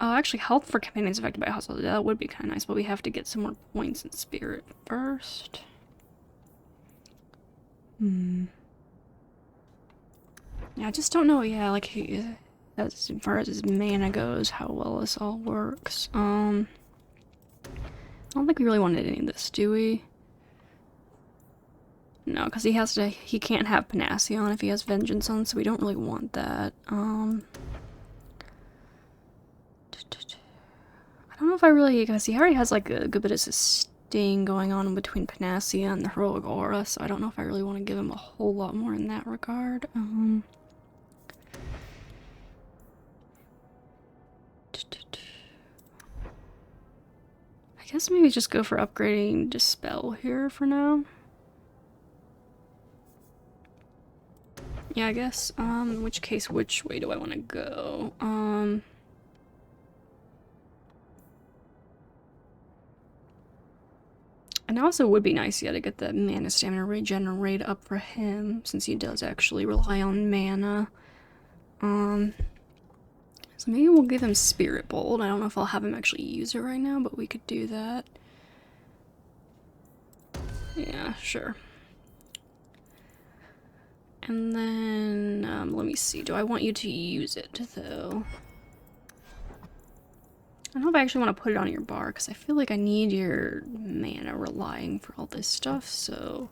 Oh, actually, health for companions affected by hostile. That would be kind of nice, but we have to get some more points in spirit first. Yeah, I just don't know. Yeah, like as far as his mana goes, how well this all works. I don't think we really wanted any of this, do we? No, because he can't have Panacea if he has Vengeance on, so we don't really want that. I don't know if I really, because he already has like a good bit of sustain going on between Panacea and the Heroic Aura, so I don't know if I really want to give him a whole lot more in that regard. I guess maybe just go for upgrading Dispel here for now. Yeah, I guess, in which case, which way do I want to go? And also would be nice, yeah, to get the mana stamina regenerate up for him, since he does actually rely on mana. So maybe we'll give him Spirit Bolt. I don't know if I'll have him actually use it right now, but we could do that. Yeah, sure. And then, let me see. Do I want you to use it, though? I don't know if I actually want to put it on your bar, because I feel like I need your mana relying for all this stuff, so...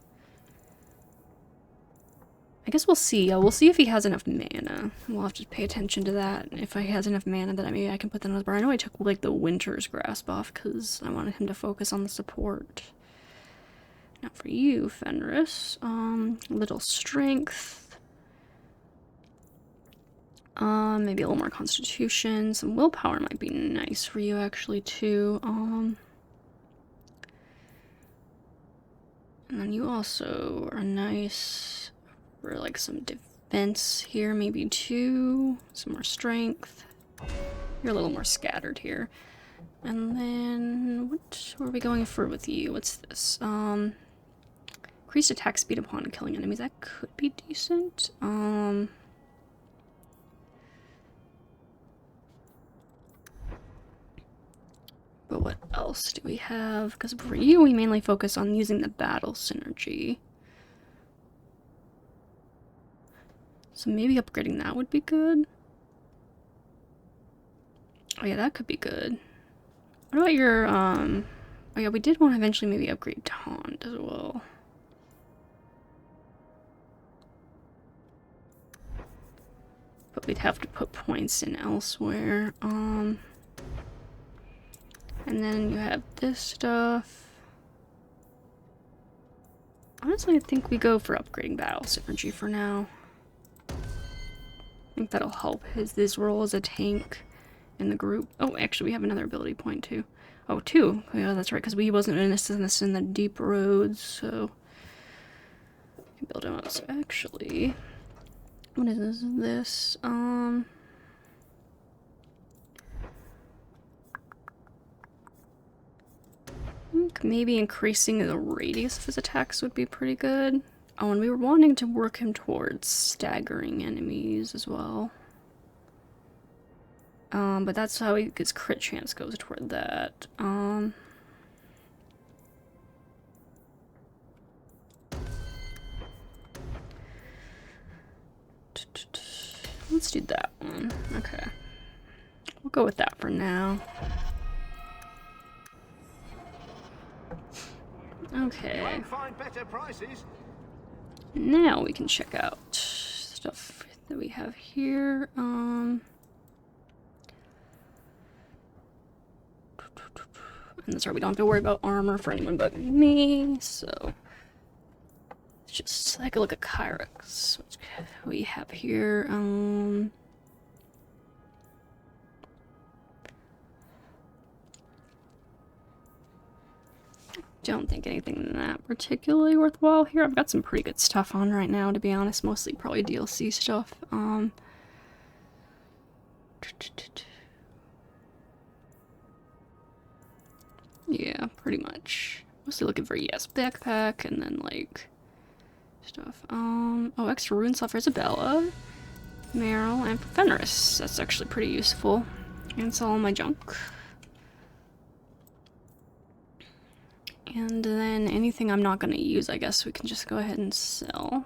I guess we'll see. We'll see if he has enough mana. We'll have to pay attention to that. If he has enough mana, then maybe I can put that on his bar. I know I took, like, the Winter's Grasp off, because I wanted him to focus on the support. Now for you, Fenris. Little strength. Maybe a little more constitution. Some willpower might be nice for you actually too. And then you also are nice for like some defense here, maybe too. Some more strength. You're a little more scattered here. And then what are we going for with you? What's this? Increased attack speed upon killing enemies. That could be decent. But what else do we have? Because for you, we mainly focus on using the battle synergy. So maybe upgrading that would be good. Oh yeah, that could be good. What about your, oh yeah, we did want to eventually maybe upgrade Taunt as well. But we'd have to put points in elsewhere. And then you have this stuff. Honestly, I think we go for upgrading battle synergy for now. I think that'll help his role as a tank in the group. Oh, actually, we have another ability point too. Oh, two. Yeah, that's right, because we wasn't in this in the deep roads, so we can build him up. So actually, what is this? I think maybe increasing the radius of his attacks would be pretty good. Oh, and we were wanting to work him towards staggering enemies as well. But that's how his crit chance goes toward that. Let's do that one. Okay. We'll go with that for now. Okay. Now we can check out stuff that we have here. And that's right, we don't have to worry about armor for anyone but me, so let's just take a look at Kyrix. Which we have here. Don't think anything that particularly worthwhile here. I've got some pretty good stuff on right now, to be honest. Mostly probably DLC stuff. Yeah, pretty much. Mostly looking for, yes, backpack and then like stuff. Oh, extra rune stuff for Isabella, Meryl, and for Fenris. That's actually pretty useful. And it's all my junk. And then anything I'm not going to use, I guess we can just go ahead and sell.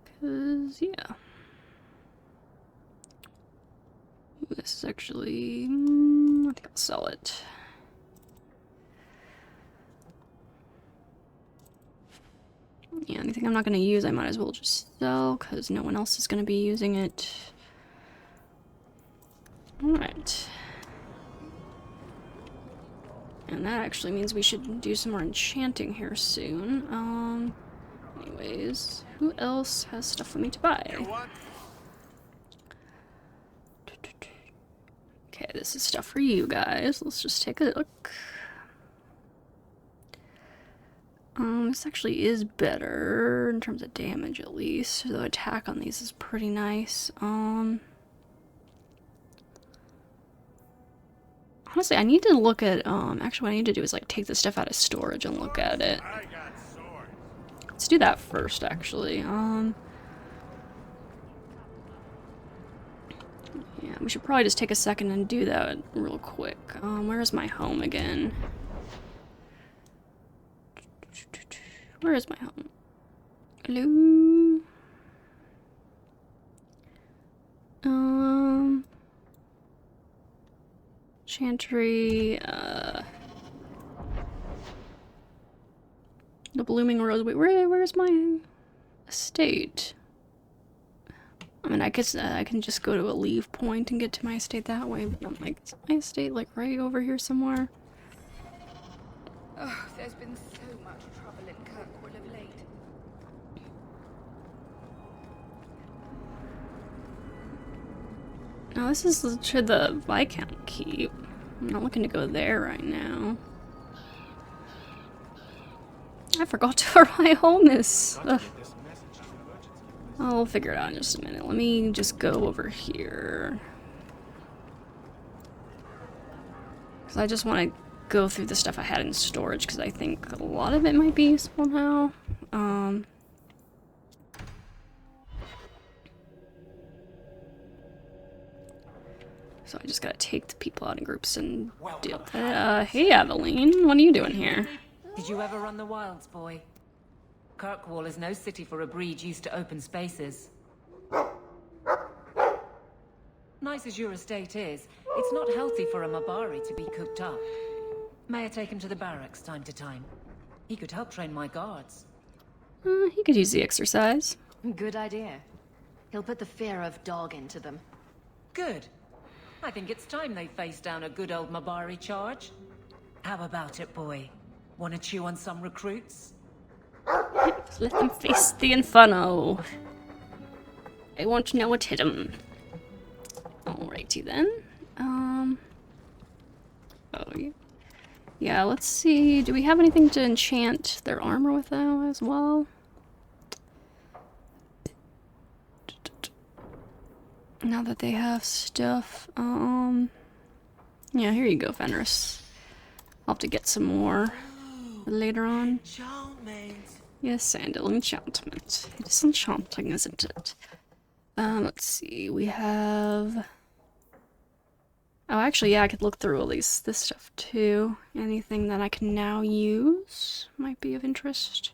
Because, yeah. Ooh, this is actually... I think I'll sell it. Yeah, anything I'm not going to use, I might as well just sell, because no one else is going to be using it. Alright. And that actually means we should do some more enchanting here soon. Anyways, who else has stuff for me to buy? Okay, this is stuff for you guys. Let's just take a look. This actually is better in terms of damage at least. The attack on these is pretty nice. Honestly, I need to look at, actually what I need to do is like take this stuff out of storage and look at it. Let's do that first, actually. Yeah, we should probably just take a second and do that real quick. Where's my home again? Where is my home? Hello? Chantry, the Blooming Rose. Wait, where's my estate? I mean, I guess I can just go to a leave point and get to my estate that way, but I'm like, is my estate like right over here somewhere? Oh, there's been so much trouble in Kirkwall of late. this is to the Viscount Keep. I'm not looking to go there right now. I forgot where my home is. Ugh. I'll figure it out in just a minute. Let me just go over here. Because I just want to go through the stuff I had in storage, because I think a lot of it might be useful now. So I just gotta take the people out in groups and deal with it. Hey Aveline, what are you doing here? Did you ever run the wilds, boy? Kirkwall is no city for a breed used to open spaces. Nice as your estate is, it's not healthy for a Mabari to be cooped up. May I take him to the barracks time to time? He could help train my guards. He could use the exercise. Good idea. He'll put the fear of dog into them. Good. I think it's time they face down a good old Mabari charge. How about it, boy? Want to chew on some recruits? Let them face the inferno. I want to know what hit him. Alrighty then. Oh yeah. Yeah, let's see. Do we have anything to enchant their armor with though as well? Now that they have stuff, yeah, here you go, Fenris. I'll have to get some more later on. Yes, Sandal, enchantment. It is enchanting, isn't it? Let's see, we have... Oh, actually, yeah, I could look through all this stuff too. Anything that I can now use might be of interest.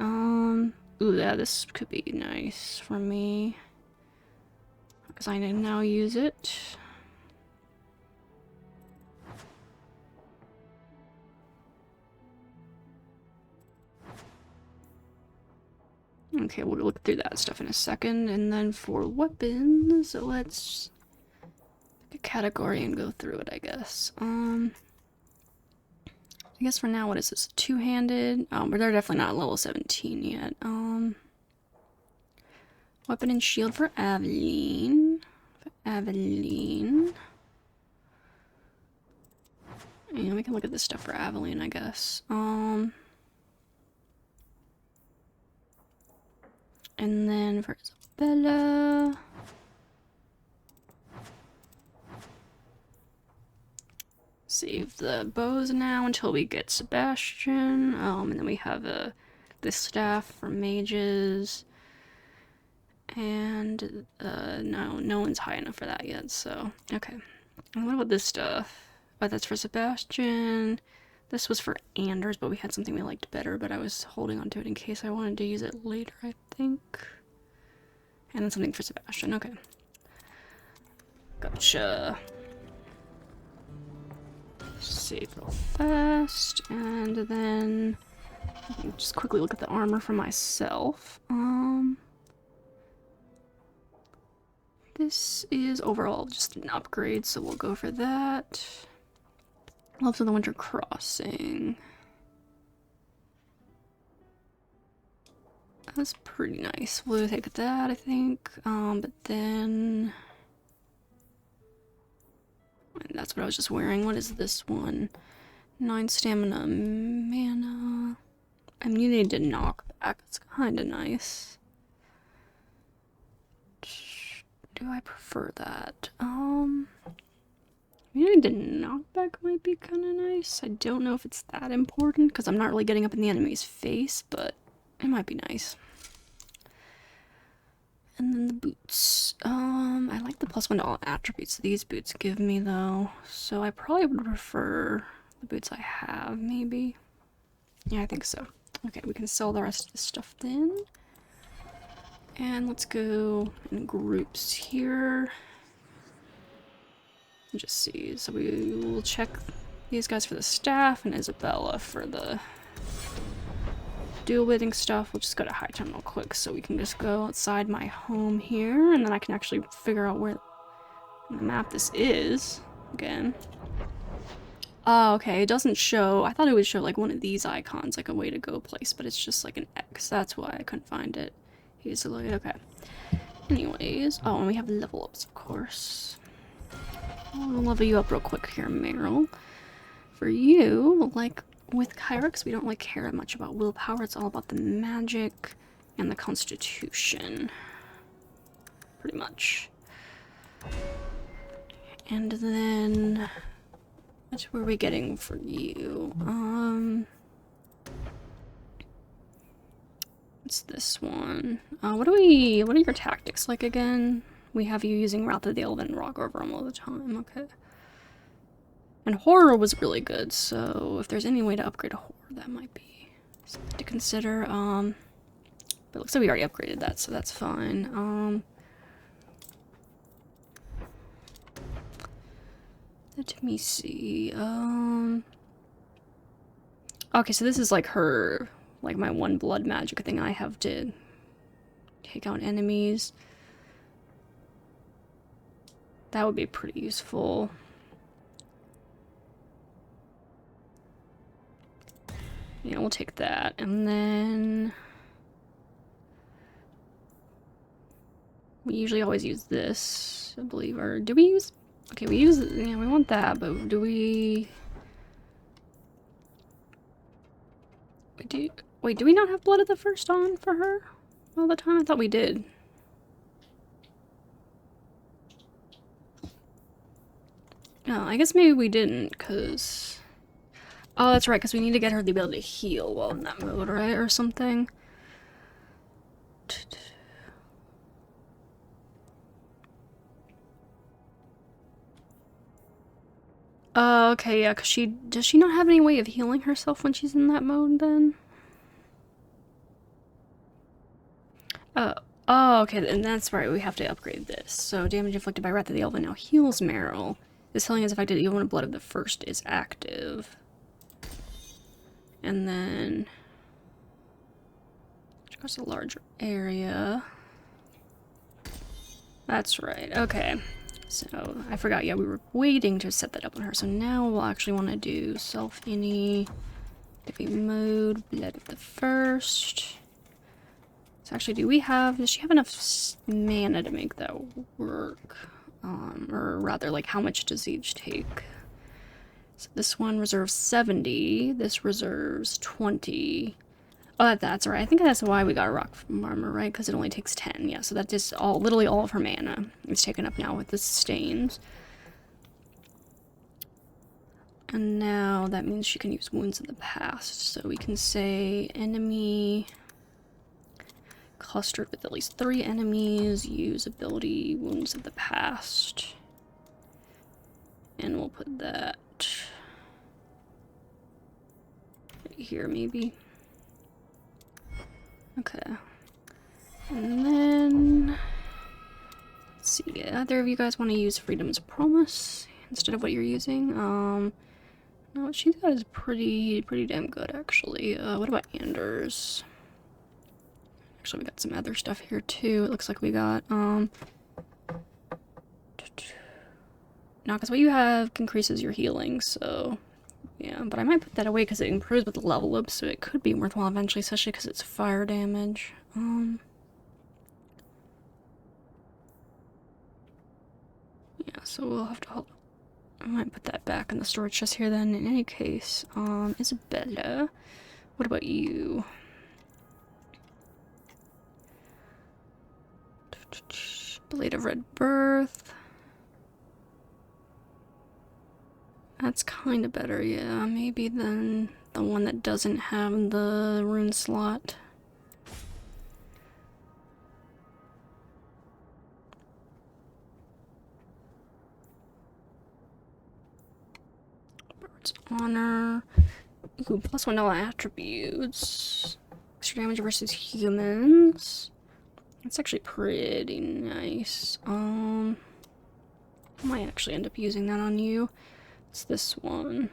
Ooh, yeah, this could be nice for me. Because I can now use it. Okay, we'll look through that stuff in a second. And then for weapons, let's pick a category and go through it, I guess. I guess for now, what is this? Two-handed? But they're definitely not level 17 yet. Weapon and shield for Aveline. And we can look at this stuff for Aveline, I guess. And then for Isabella... Save the bows now until we get Sebastian. And then we have this staff for mages. And no one's high enough for that yet, so okay. And what about this stuff? Oh, that's for Sebastian. This was for Anders, but we had something we liked better, but I was holding on to it in case I wanted to use it later, I think. And then something for Sebastian, okay. Gotcha. Save real fast, and then just quickly look at the armor for myself. This is overall just an upgrade, so we'll go for that. Loves of the Winter Crossing. That's pretty nice. We'll take that, I think. But then... And that's what I was just wearing. What is this one? 9 stamina, mana. Immunity to knockback. It's kind of nice. Do I prefer that? Immunity to knockback might be kind of nice. I don't know if it's that important because I'm not really getting up in the enemy's face, but it might be nice. And then the boots. I like the +1 to all attributes these boots give me though, so I probably would prefer the boots I have, maybe. Yeah, I think so. Okay, we can sell the rest of this stuff then. And let's go in groups here. And just see. So we will check these guys for the staff and Isabella for the dual wielding stuff. We'll just go to High Town real quick so we can just go outside my home here, and then I can actually figure out where on the map this is again. Oh, okay, it doesn't show. I thought it would show like one of these icons, like a way to go place, but it's just like an X. That's why I couldn't find it easily. Okay. Anyways, oh, and we have level ups, of course. I'll level you up real quick here, Meryl. For you, like with Kyrix, we don't really care much about willpower. It's all about the magic and the constitution. Pretty much. And then what were we getting for you? What's this one? What are your tactics like again? We have you using Wrath of the Elven Rock over them all the time, okay. And horror was really good, so if there's any way to upgrade a horror, that might be something to consider. But it looks like we already upgraded that, so that's fine. Let me see. Okay, so this is like her, like my one blood magic thing I have to take out enemies. That would be pretty useful. Yeah, we'll take that. And then we usually always use this, I believe. Or do we use... Okay, we use... Yeah, we want that, but do we... Wait, do we not have Blood of the First on for her all the time? I thought we did. No, I guess maybe we didn't, because... Oh, that's right, because we need to get her the ability to heal while in that mode, right? Or something. Okay, yeah, because does she not have any way of healing herself when she's in that mode, then? Oh, okay, and that's right, we have to upgrade this. So, damage inflicted by Wrath of the Elven now heals Meryl. This healing is affected even when Blood of the First is active. And then... which goes to a larger area. That's right, okay. So, I forgot, yeah, we were waiting to set that up on her. So now we'll actually want to do self-ini, defeat mode, Blood of the First. So actually, does she have enough mana to make that work? Or rather, like, how much does each take? So this one reserves 70, this reserves 20. Oh, that's right. I think that's why we got rock armor, right? Because it only takes 10. Yeah, so that is literally all of her mana is taken up now with the sustains. And now that means she can use wounds of the past. So we can say enemy clustered with at least 3 enemies, use ability wounds of the past. And we'll put that right here, maybe. Okay. And then... let's see, either of you guys want to use Freedom's Promise instead of what you're using? No, what she's got is pretty damn good, actually. What about Anders? Actually, we got some other stuff here, too. It looks like we got, no, because what you have increases your healing, so... yeah, but I might put that away because it improves with the level up, so it could be worthwhile eventually, especially because it's fire damage. Yeah, so we'll have to hold... I might put that back in the storage chest here then. In any case, Isabella, what about you? Blade of Red Birth. That's kind of better, yeah. Maybe than the one that doesn't have the rune slot. Bird's Honor. Ooh, +1 all attributes. Extra damage versus humans. That's actually pretty nice. I might actually end up using that on you. It's this one.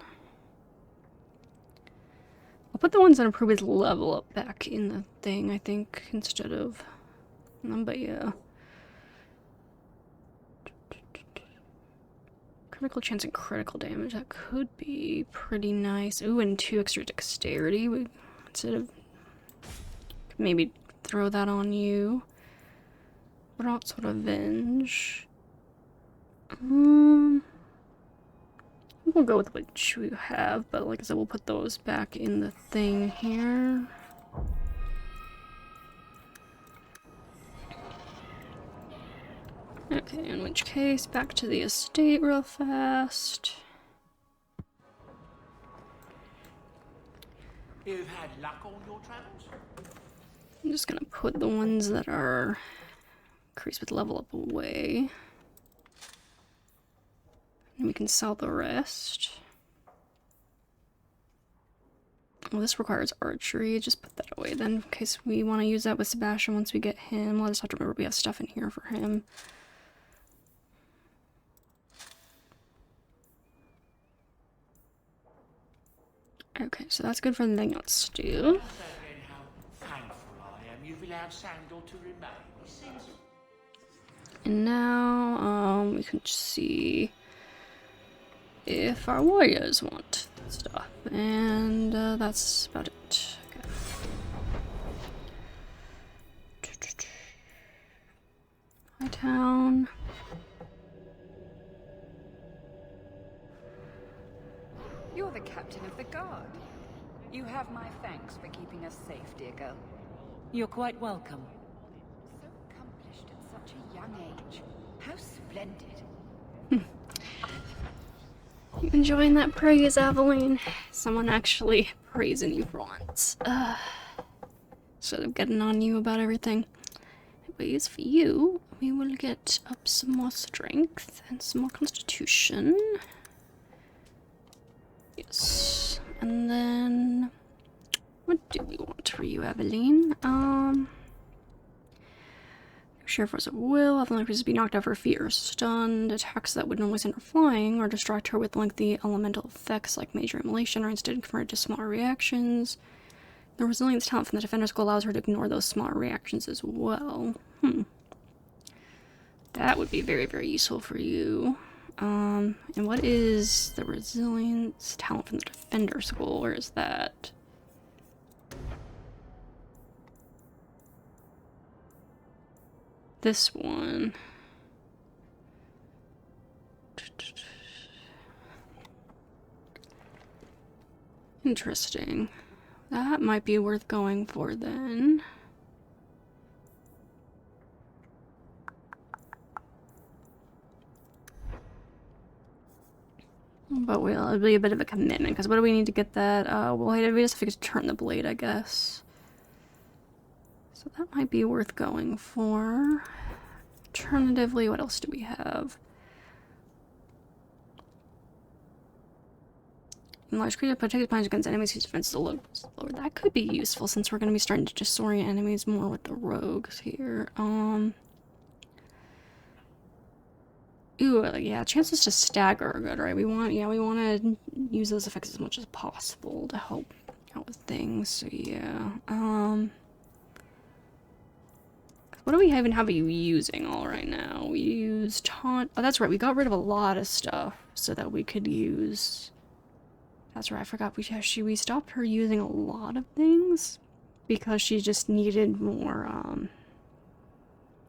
I'll put the ones that improve his level up back in the thing, I think, instead of... but yeah. Critical chance and critical damage. That could be pretty nice. Ooh, and 2 extra dexterity. Instead of... maybe throw that on you. Broadsword Revenge. We'll go with what we have, but like I said, we'll put those back in the thing here. Okay, in which case, back to the estate real fast. You've had luck on your travels? I'm just gonna put the ones that are increased with level up away. And we can sell the rest. Well, this requires archery. Just put that away then, in case we want to use that with Sebastian once we get him. We'll just have to remember we have stuff in here for him. Okay, so that's good for the thing that's stew. And now, we can see if our warriors want stuff, and that's about it. Okay. High town. You're the captain of the guard. You have my thanks for keeping us safe, dear girl. You're quite welcome. So accomplished at such a young age. How splendid. You enjoying that praise, Aveline? Someone actually praising you for once. Instead of getting on you about everything. Anyways, for you, we will get up some more strength and some more constitution. Yes. And then what do we want for you, Aveline? Share force of will, often likely to be knocked off her feet or stunned. Attacks that would normally send her flying or distract her with lengthy elemental effects like major immolation are instead converted to smaller reactions. The resilience talent from the defender skill allows her to ignore those smaller reactions as well. That would be very, very useful for you. And what is the resilience talent from the defender skill? Where is that? This one. Interesting. That might be worth going for then. But it'll be a bit of a commitment, because what do we need to get that? Well, we just have to turn the blade, I guess. So that might be worth going for. Alternatively, what else do we have? Large creature protected punch against enemies whose defense is lower. That could be useful since we're going to be starting to disorient enemies more with the rogues here. Ooh, yeah, chances to stagger are good, right? We want to use those effects as much as possible to help out with things. So yeah. What do we even have you using all right now? We use taunt. Oh, that's right. We got rid of a lot of stuff so that we could use. That's right. I forgot. We stopped her using a lot of things because she just needed more.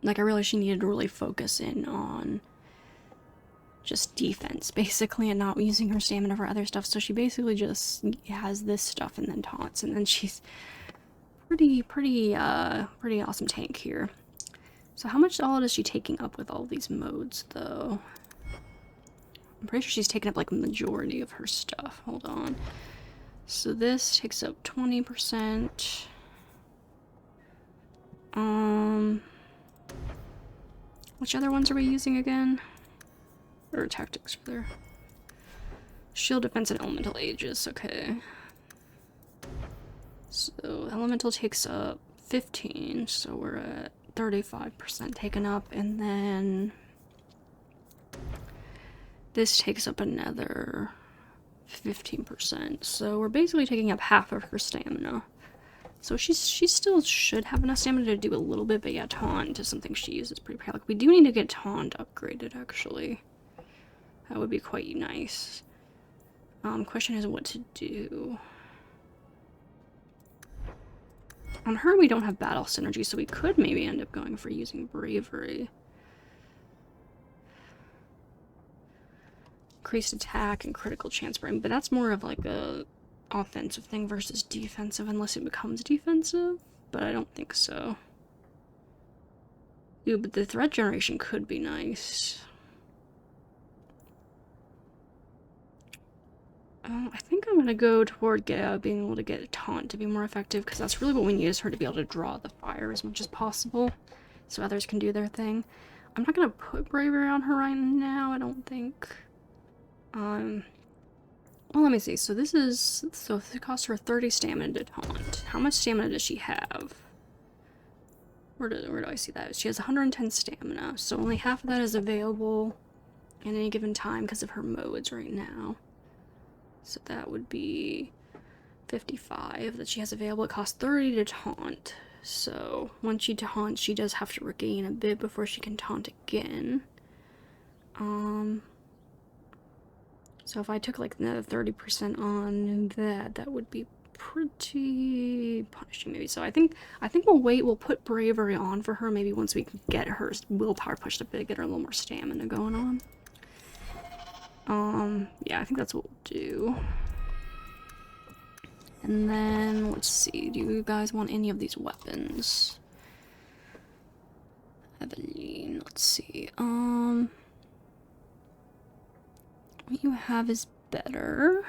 Like I realized she needed to really focus in on just defense basically and not using her stamina for other stuff. So she basically just has this stuff and then taunts, and then she's pretty awesome tank here. So how much all is she taking up with all these modes, though? I'm pretty sure she's taking up, like, the majority of her stuff. Hold on. So this takes up 20%. Which other ones are we using again? Or tactics, rather. Shield defense and elemental ages, okay. So elemental takes up 15, so we're at 35% taken up, and then this takes up another 15%. So we're basically taking up half of her stamina. So she still should have enough stamina to do a little bit, but yeah, taunt is something she uses pretty powerful. We do need to get taunt upgraded, actually. That would be quite nice. Question is what to do. On her, we don't have battle synergy, so we could maybe end up going for using bravery. Increased attack and critical chance brain, but that's more of like a offensive thing versus defensive, unless it becomes defensive, but I don't think so. Ooh, but the threat generation could be nice. I think I'm gonna go toward being able to get a taunt to be more effective, because that's really what we need, is her to be able to draw the fire as much as possible, so others can do their thing. I'm not gonna put bravery on her right now, I don't think. Well, let me see. So this is, so it costs her 30 stamina to taunt. How much stamina does she have? Where do I see that? She has 110 stamina, so only half of that is available at any given time because of her modes right now. So that would be 55 that she has available. It costs 30 to taunt. So once she taunts, she does have to regain a bit before she can taunt again. So if I took like another 30% on that, that would be pretty punishing maybe. So I think we'll wait, we'll put bravery on for her maybe once we can get her willpower pushed a bit, get her a little more stamina going on. Yeah, I think that's what we'll do. And then, let's see, do you guys want any of these weapons? Eveline, let's see, what you have is better.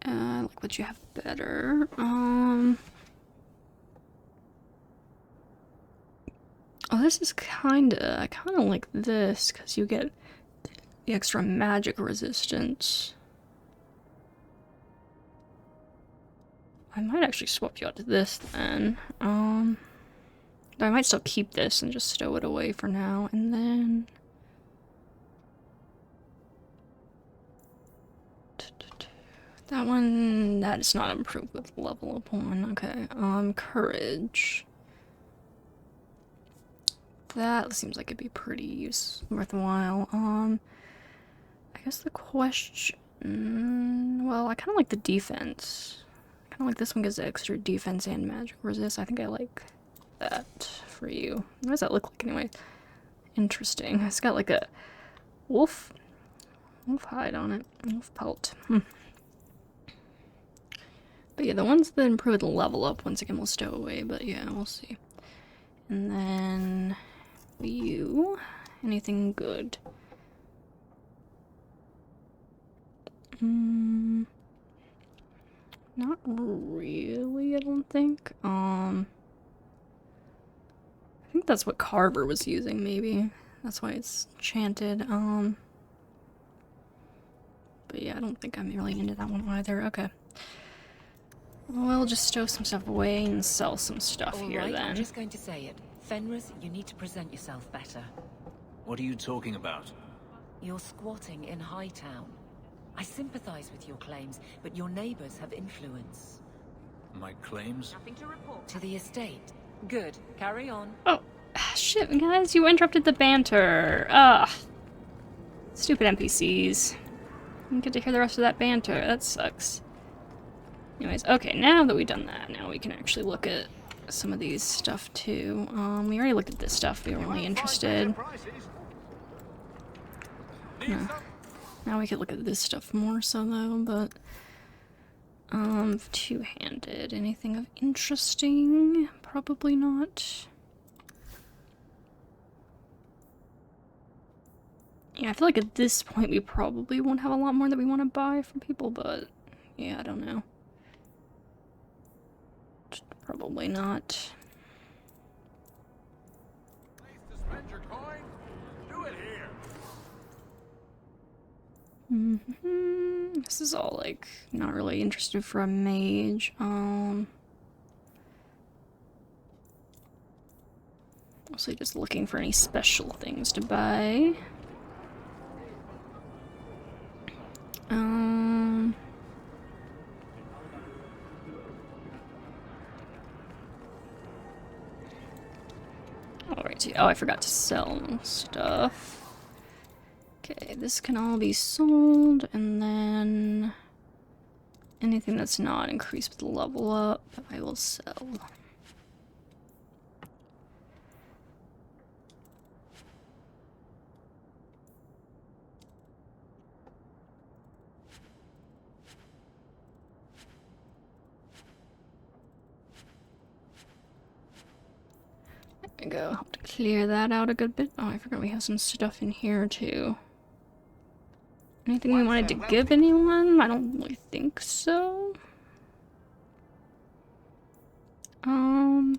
I like what you have better. Oh, this is I kinda like this, because you get the extra magic resistance. I might actually swap you out to this then. But I might still keep this and just stow it away for now, and then... That one, that is not improved with level up 1, okay. Courage. That seems like it'd be pretty worthwhile. I guess the question... well, I kinda like the defense. I kinda like this one gives extra defense and magic resist. I think I like that for you. What does that look like anyway? Interesting. It's got like a wolf hide on it. Wolf pelt. But yeah, the ones that improve the level up, once again, we'll stow away, but yeah, we'll see. And then you, anything good? Not really, I don't think. I think that's what Carver was using, maybe. That's why it's chanted. But yeah, I don't think I'm really into that one either. Okay. We'll just stow some stuff away and sell some stuff here then. I'm just going to say it. Fenris, you need to present yourself better. What are you talking about? You're squatting in Hightown. I sympathize with your claims, but your neighbors have influence. My claims? Nothing to report. To the estate. Good. Carry on. Oh, shit, guys, you interrupted the banter. Stupid NPCs. I didn't get to hear the rest of that banter. That sucks. Anyways, okay, now that we've done that, now we can actually look at some of these stuff too. We already looked at this stuff. We were only interested. Now we could look at this stuff more so though, but two-handed. Anything of interesting? Probably not. Yeah, I feel like at this point we probably won't have a lot more that we want to buy from people, but yeah, I don't know. Probably not. This is all like not really interested for a mage. Mostly just looking for any special things to buy. Alright, oh, I forgot to sell stuff. Okay, this can all be sold, and then anything that's not increased with level up, I will sell. There we go. Have to clear that out a good bit. Oh, I forgot we have some stuff in here too. Anything we wanted to give anyone? I don't really think so. I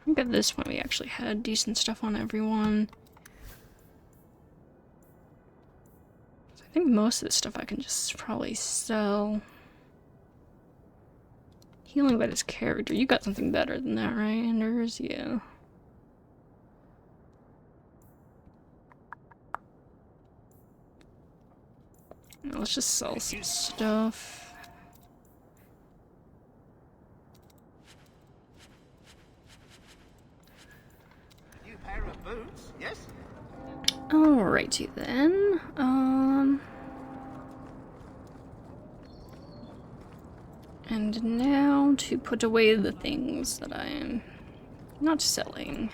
think at this point we actually had decent stuff on everyone. I think most of this stuff I can just probably sell. Healing by this character. You got something better than that, right, Anders? Yeah. Let's just sell some stuff. New pair of boots, yes? Alrighty then. And now to put away the things that I am not selling.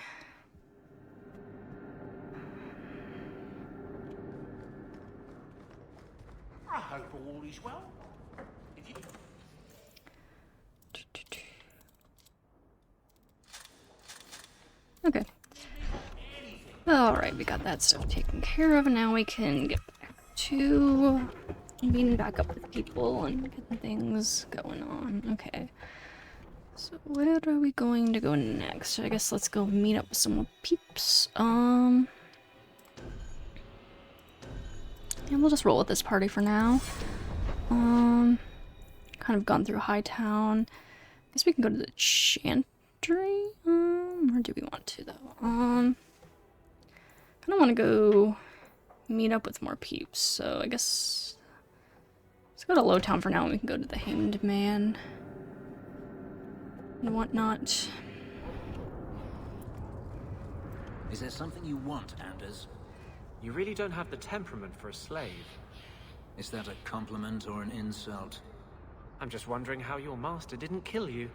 I hope all is well. If you... Okay. Alright, we got that stuff taken care of. Now we can get back to meeting back up with people and getting things going on. Okay. So where are we going to go next? I guess let's go meet up with some more peeps. And we'll just roll with this party for now. Kind of gone through Hightown. Guess we can go to the Chantry. Or do we want to though? I don't want to go meet up with more peeps, so I guess let's go to Lowtown for now and we can go to the Hanged Man and whatnot. Is there something you want, Anders? You really don't have the temperament for a slave. Is that a compliment or an insult? I'm just wondering how your master didn't kill you.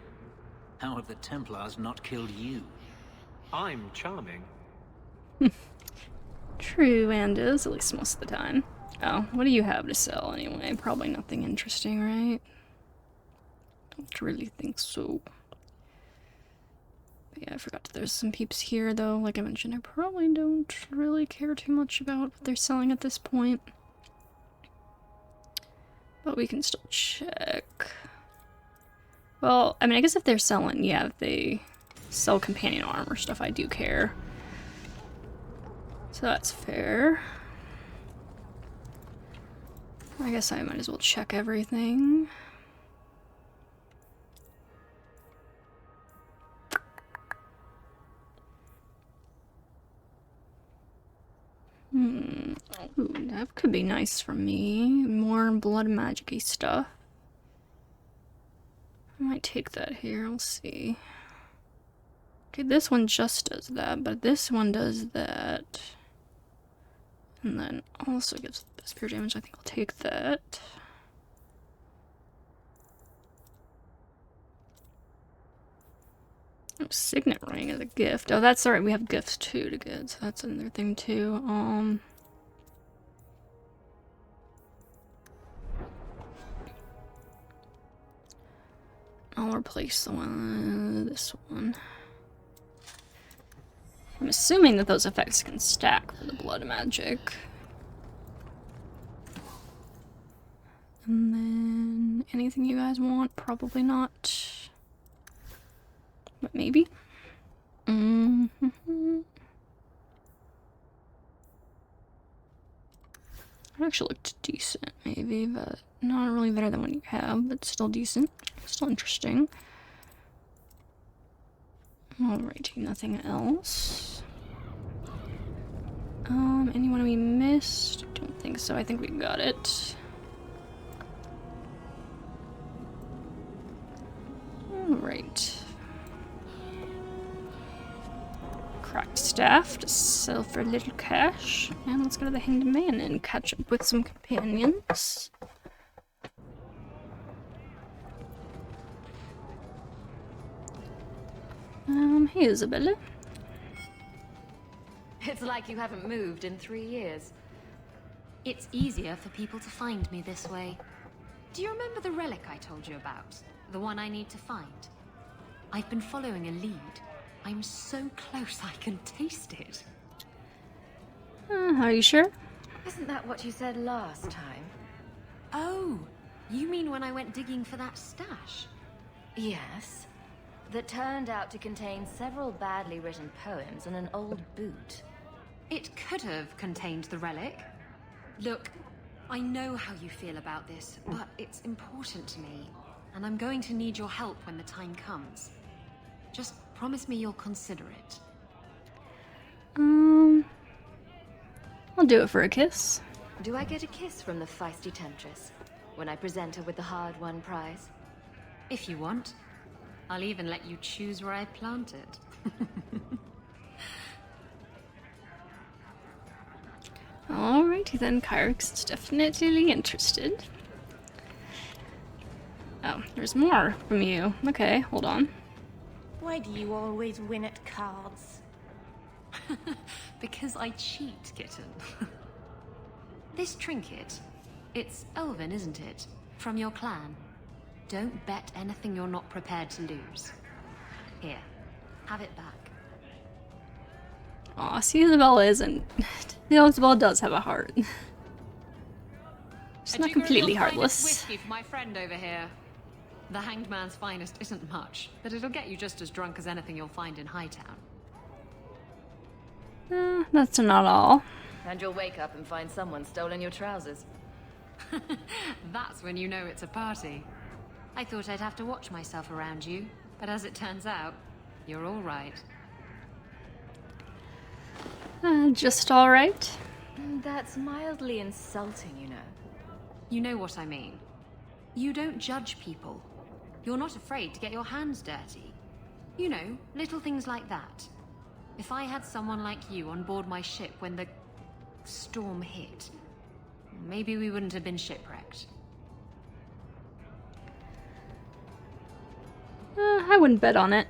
How have the Templars not killed you? I'm charming. True, Anders, at least most of the time. Oh, what do you have to sell anyway? Probably nothing interesting, right? Don't really think so. But yeah, I forgot that there's some peeps here, though. Like I mentioned, I probably don't really care too much about what they're selling at this point. But we can still check. Well, I mean, I guess if they're selling, yeah, if they sell companion armor stuff, I do care. So that's fair. I guess I might as well check everything. Ooh, that could be nice for me. More blood magic-y stuff. I might take that here, we'll see. Okay, this one just does that, but this one does that. And then also gives spear damage. I think I'll take that. Oh, signet ring as a gift. Oh, that's alright. We have gifts too to get, so that's another thing too. I'll replace the one, this one. I'm assuming that those effects can stack for the blood magic. And then anything you guys want? Probably not. But maybe. It actually looked decent, maybe, but not really better than what you have, but still decent. Still interesting. Alrighty, nothing else. Anyone we missed? Don't think so. I think we got it. Alright. cracked staff to sell for a little cash. And let's go to the Hanged Man and catch up with some companions. Hey Isabella. It's like you haven't moved in 3 years. It's easier for people to find me this way. Do you remember the relic I told you about? The one I need to find? I've been following a lead. I'm so close I can taste it. Are you sure? Isn't that what you said last time? Oh, you mean when I went digging for that stash? Yes. That turned out to contain several badly written poems and an old boot. It could have contained the relic. Look, I know how you feel about this, but it's important to me, and I'm going to need your help when the time comes. Just promise me you'll consider it. I'll do it for a kiss. Do I get a kiss from the feisty temptress when I present her with the hard-won prize? If you want. I'll even let you choose where I plant it. Alrighty then, Kyrix is definitely interested. Oh, there's more from you. Okay, hold on. Why do you always win at cards? Because I cheat, kitten. This trinket, it's elven, isn't it? From your clan. Don't bet anything you're not prepared to lose. Here, have it back. Aw, see, Isabella isn't... Isabella does have a heart. She's not completely heartless. Whiskey for my friend over here. The Hanged Man's finest isn't much, but it'll get you just as drunk as anything you'll find in Hightown. That's not all. And you'll wake up and find someone stolen your trousers. That's when you know it's a party. I thought I'd have to watch myself around you, but as it turns out, you're all right. Just all right. That's mildly insulting, you know. You know what I mean. You don't judge people. You're not afraid to get your hands dirty. You know, little things like that. If I had someone like you on board my ship when the storm hit, maybe we wouldn't have been shipwrecked. I wouldn't bet on it.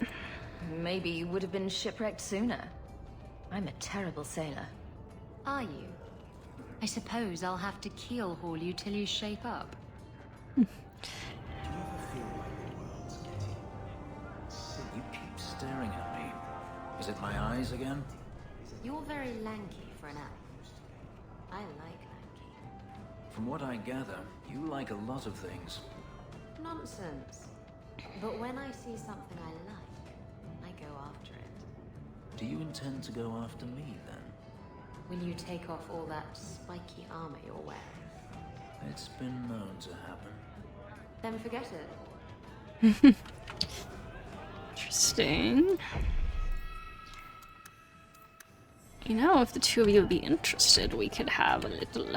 Maybe you would have been shipwrecked sooner. I'm a terrible sailor. Are you? I suppose I'll have to keel haul you till you shape up. Do you ever feel like the world's getting sick? You keep staring at me. Is it my eyes again? You're very lanky for an elf. I like lanky. From what I gather, you like a lot of things. Nonsense. But when I see something I like, I go after it. Do you intend to go after me, then? Will you take off all that spiky armor you're wearing? It's been known to happen. Then forget it. Interesting. You know, if the two of you would be interested, we could have a little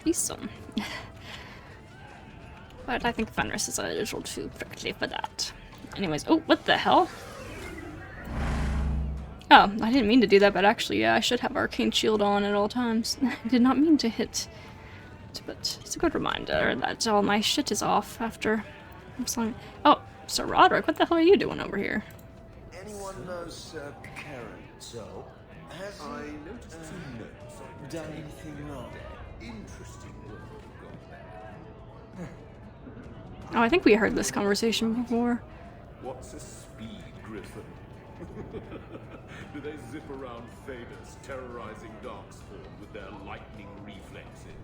threesome. But I think Fenris is a little too prickly for that. Anyways, oh, what the hell? Oh, I didn't mean to do that, but actually, yeah, I should have Arcane Shield on at all times. I did not mean to hit. But it's a good reminder that all my shit is off after... Oh, Sir Roderick, what the hell are you doing over here? Anyone knows Karen? So, has I noticed some notes done anything wrong? Interesting work you've got there. Oh, I think we heard this conversation before. What's a speed griffin? Do they zip around Thanos, terrorizing Darkspawn with their lightning reflexes?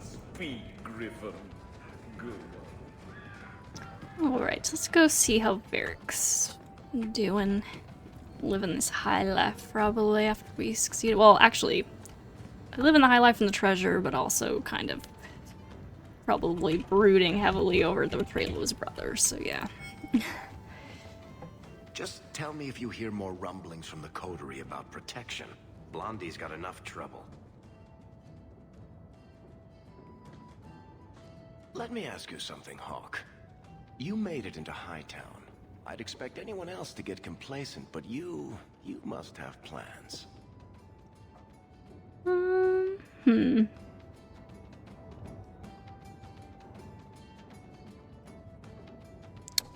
Speed griffin. Good one. Alright, let's go see how Varric's doing. Living this high life, probably, after we succeed. Well, actually, I live in the high life in the treasure, but also kind of probably brooding heavily over the betrayal of his brother, so yeah. Just tell me if you hear more rumblings from the coterie about protection. Blondie's got enough trouble. Let me ask you something, Hawk. You made it into Hightown. I'd expect anyone else to get complacent, but you must have plans.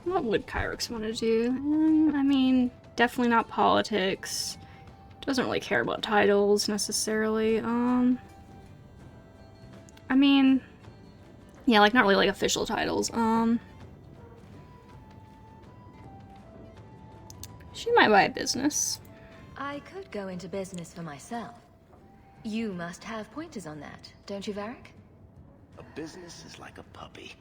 What would Kyrix want to do? I mean, definitely not politics. Doesn't really care about titles, necessarily. I mean, yeah, like, not really, like, official titles. She might buy a business. I could go into business for myself. You must have pointers on that, don't you, Varric? A business is like a puppy.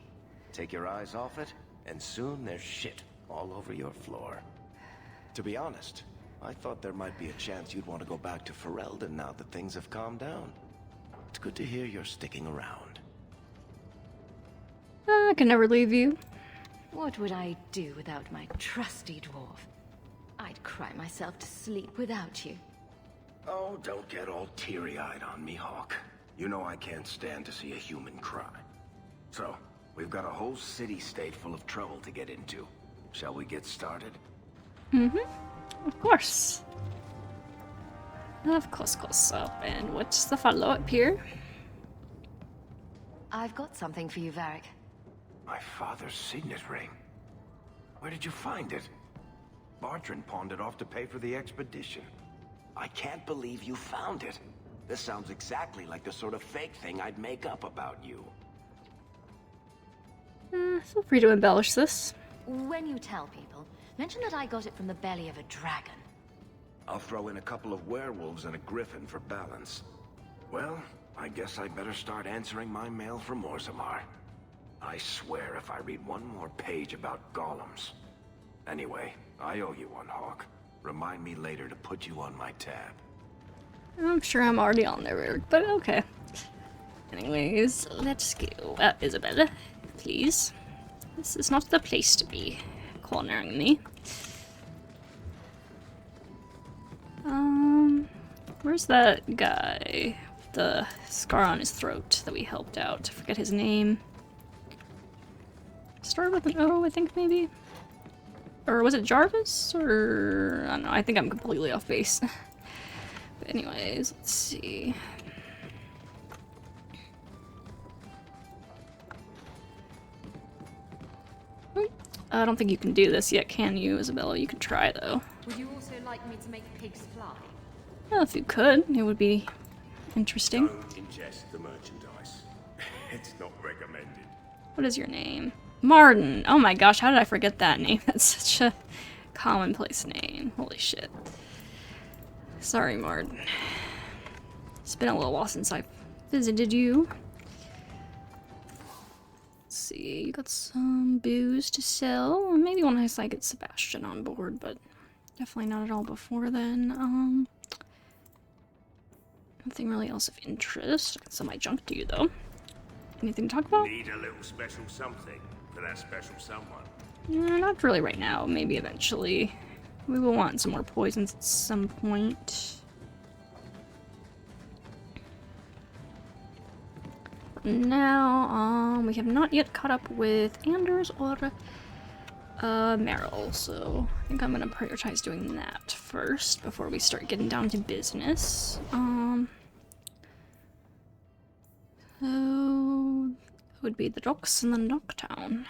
Take your eyes off it, and soon there's shit all over your floor. To be honest, I thought there might be a chance you'd want to go back to Ferelden now that things have calmed down. It's good to hear you're sticking around. I can never leave you. What would I do without my trusty dwarf? I'd cry myself to sleep without you. Oh, don't get all teary-eyed on me, Hawk. You know I can't stand to see a human cry. So, we've got a whole city-state full of trouble to get into. Shall we get started? Of course. Of course. So, and what's the follow-up here? I've got something for you, Varric. My father's signet ring. Where did you find it? Bartrand pawned it off to pay for the expedition. I can't believe you found it. This sounds exactly like the sort of fake thing I'd make up about you. Feel free to embellish this. When you tell people, mention that I got it from the belly of a dragon. I'll throw in a couple of werewolves and a griffin for balance. Well, I guess I better start answering my mail from Orzammar. I swear if I read one more page about golems. Anyway, I owe you one, Hawk. Remind me later to put you on my tab. I'm sure I'm already on there, Eric, but okay. Anyways, let's go. Isabella, please. This is not the place to be cornering me. Where's that guy with the scar on his throat that we helped out? I forget his name. Started with an O, I think, maybe? Or was it Jarvis? Or I don't know, I think I'm completely off base. But anyways, let's see. I don't think you can do this yet, can you, Isabella? You can try, though. Would you also like me to make pigs fly? Well, if you could, it would be interesting. Don't ingest the merchandise. It's not recommended. What is your name? Martin. Oh my gosh, how did I forget that name? That's such a commonplace name. Holy shit. Sorry, Martin. It's been a little while since I visited you. Let's see, you got some booze to sell. Maybe once I get Sebastian on board, but definitely not at all before then. Nothing really else of interest. I can sell my junk to you, though. Anything to talk about? Need a little special something for that special someone. Not really right now. Maybe eventually. We will want some more poisons at some point. Now, we have not yet caught up with Anders or Meryl, so I think I'm gonna prioritize doing that first before we start getting down to business. So it would be the docks and then Docktown.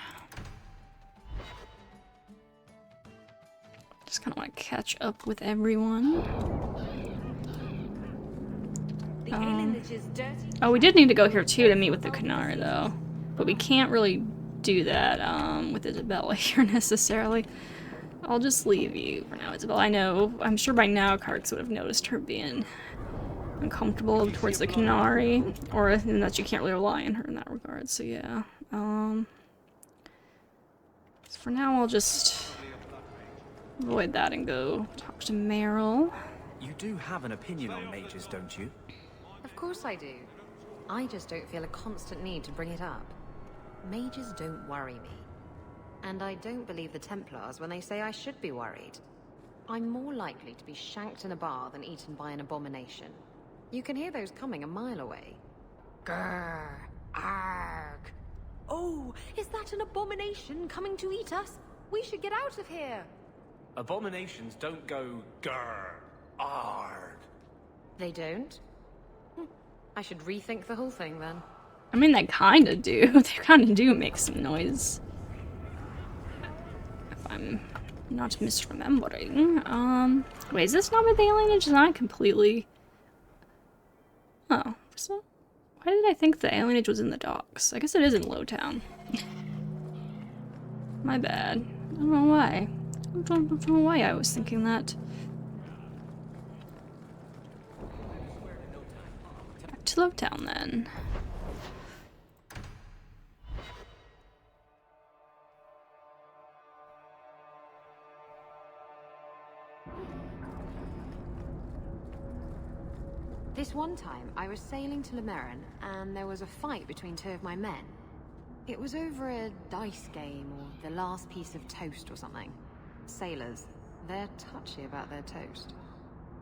Just kind of want to catch up with everyone. Oh, we did need to go here too to meet with the Canary, though. But we can't really do that with Isabella here necessarily. I'll just leave you for now, Isabella. I know, I'm sure by now Kyrix would have noticed her being uncomfortable towards the Canary, or that you can't really rely on her in that regard, so yeah. So for now, I'll just avoid that and go talk to Meryl. You do have an opinion on mages, don't you? Of course I do. I just don't feel a constant need to bring it up. Mages don't worry me. And I don't believe the Templars when they say I should be worried. I'm more likely to be shanked in a bar than eaten by an abomination. You can hear those coming a mile away. Grrr, arg. Oh, is that an abomination coming to eat us? We should get out of here. Abominations don't go grr, ard. They don't? I should rethink the whole thing then. I mean, they kinda do. They kinda do make some noise. If I'm not misremembering. Wait, is this not where the alienage is? I completely... Oh, so why did I think the alienage was in the docks? I guess it is in Lowtown. My bad. I don't know why. I don't know why I was thinking that. Back to Lowtown then. This one time, I was sailing to Lemerin, and there was a fight between two of my men. It was over a dice game, or the last piece of toast or something. Sailors, they're touchy about their toast.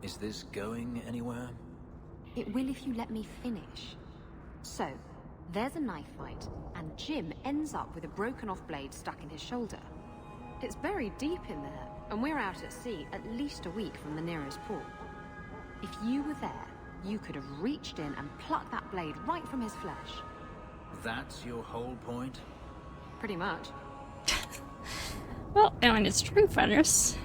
Is this going anywhere? It will if you let me finish. So, there's a knife fight, and Jim ends up with a broken off blade stuck in his shoulder. It's buried deep in there, and we're out at sea at least a week from the nearest port. If you were there, you could have reached in and plucked that blade right from his flesh. That's your whole point? Pretty much. Well, I mean, it's true, Fenris.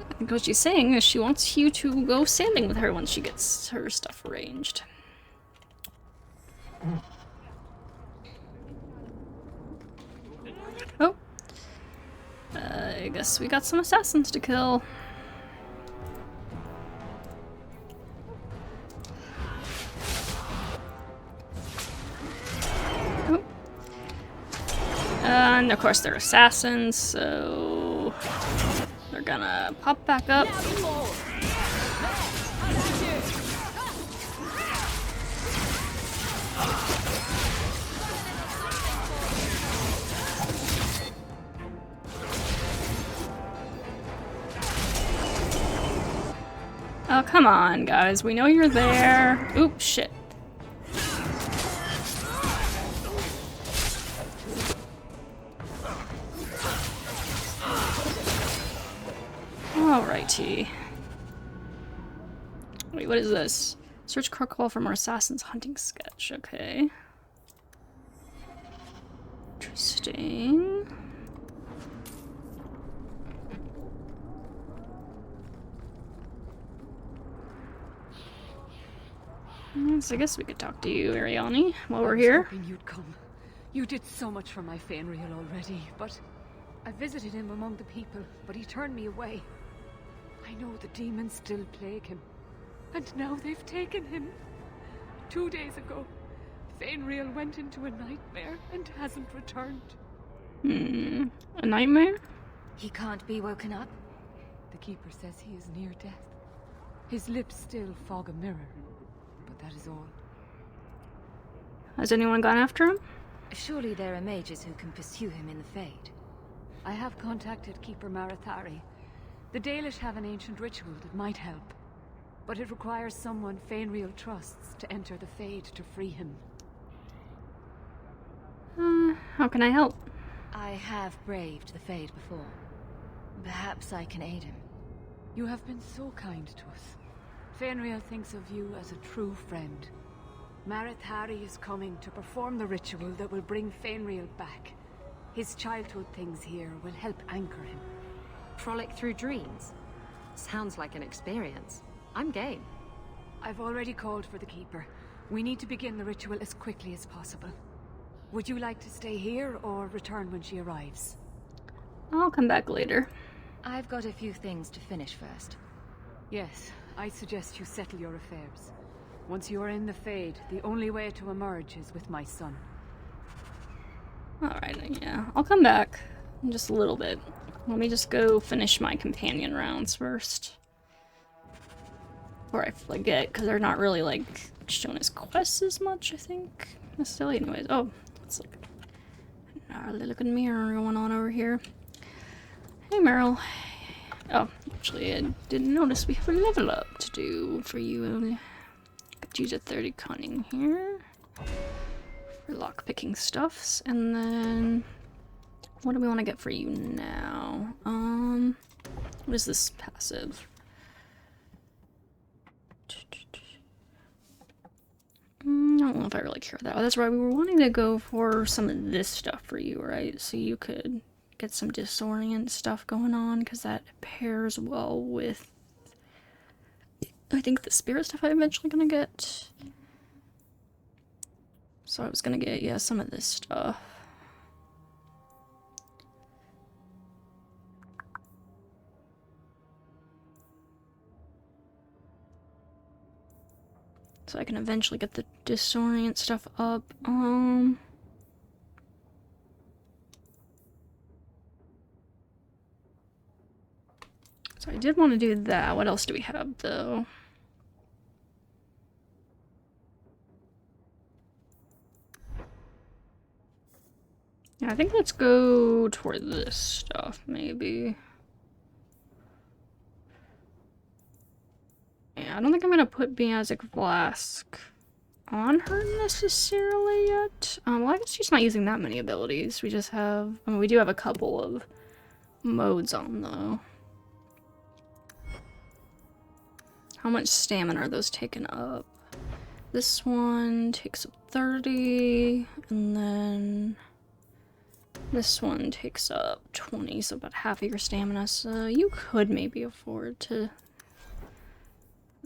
I think what she's saying is she wants you to go sailing with her once she gets her stuff arranged. Oh. I guess we got some assassins to kill. And of course they're assassins, so they're gonna pop back up. Oh, come on, guys. We know you're there. Oops, shit. Alrighty. Wait, what is this? Search Carcall for more assassins hunting sketch. Okay. Interesting. So I guess we could talk to you, Ariani, while we're here. I was hoping you'd come. You did so much for my Fainreal already, but I visited him among the people, but he turned me away. I know the demons still plague him, and now they've taken him. 2 days ago, Fainreal went into a nightmare and hasn't returned. A nightmare? He can't be woken up? The Keeper says he is near death. His lips still fog a mirror, but that is all. Has anyone gone after him? Surely there are mages who can pursue him in the Fade. I have contacted Keeper Marathari. The Dalish have an ancient ritual that might help, but it requires someone Fainreal trusts to enter the Fade to free him. How can I help? I have braved the Fade before. Perhaps I can aid him. You have been so kind to us. Fainreal thinks of you as a true friend. Marathari is coming to perform the ritual that will bring Fainreal back. His childhood things here will help anchor him. Frolic through dreams? Sounds like an experience. I'm game. I've already called for the Keeper. We need to begin the ritual as quickly as possible. Would you like to stay here or return when she arrives? I'll come back later. I've got a few things to finish first. Yes, I suggest you settle your affairs. Once you are in the Fade, the only way to emerge is with my son. Alright, yeah. I'll come back in just a little bit. Let me just go finish my companion rounds first. Or I forget, because they're not really, like, shown as quests as much, I think. Necessarily. Anyways, oh, let's look. Gnarly looking mirror going on over here. Hey, Meryl. Oh, actually, I didn't notice we have a level up to do for you. Could use a 30 cunning here. For lockpicking stuffs, and then What do we want to get for you now? What is this passive? I don't know if I really care that. Oh, that's right. We were wanting to go for some of this stuff for you, right? So you could get some disorient stuff going on, because that pairs well with, I think, the spirit stuff I'm eventually gonna get. So I was gonna get, yeah, some of this stuff. So I can eventually get the disorient stuff up. So I did want to do that. What else do we have, though? Yeah, I think let's go toward this stuff, maybe. Yeah, I don't think I'm gonna put Beazic Flask on her necessarily yet. Well, I guess she's not using that many abilities. We just have, I mean, we do have a couple of modes on, though. How much stamina are those taking up? This one takes up 30, and then this one takes up 20, so about half of your stamina. So you could maybe afford to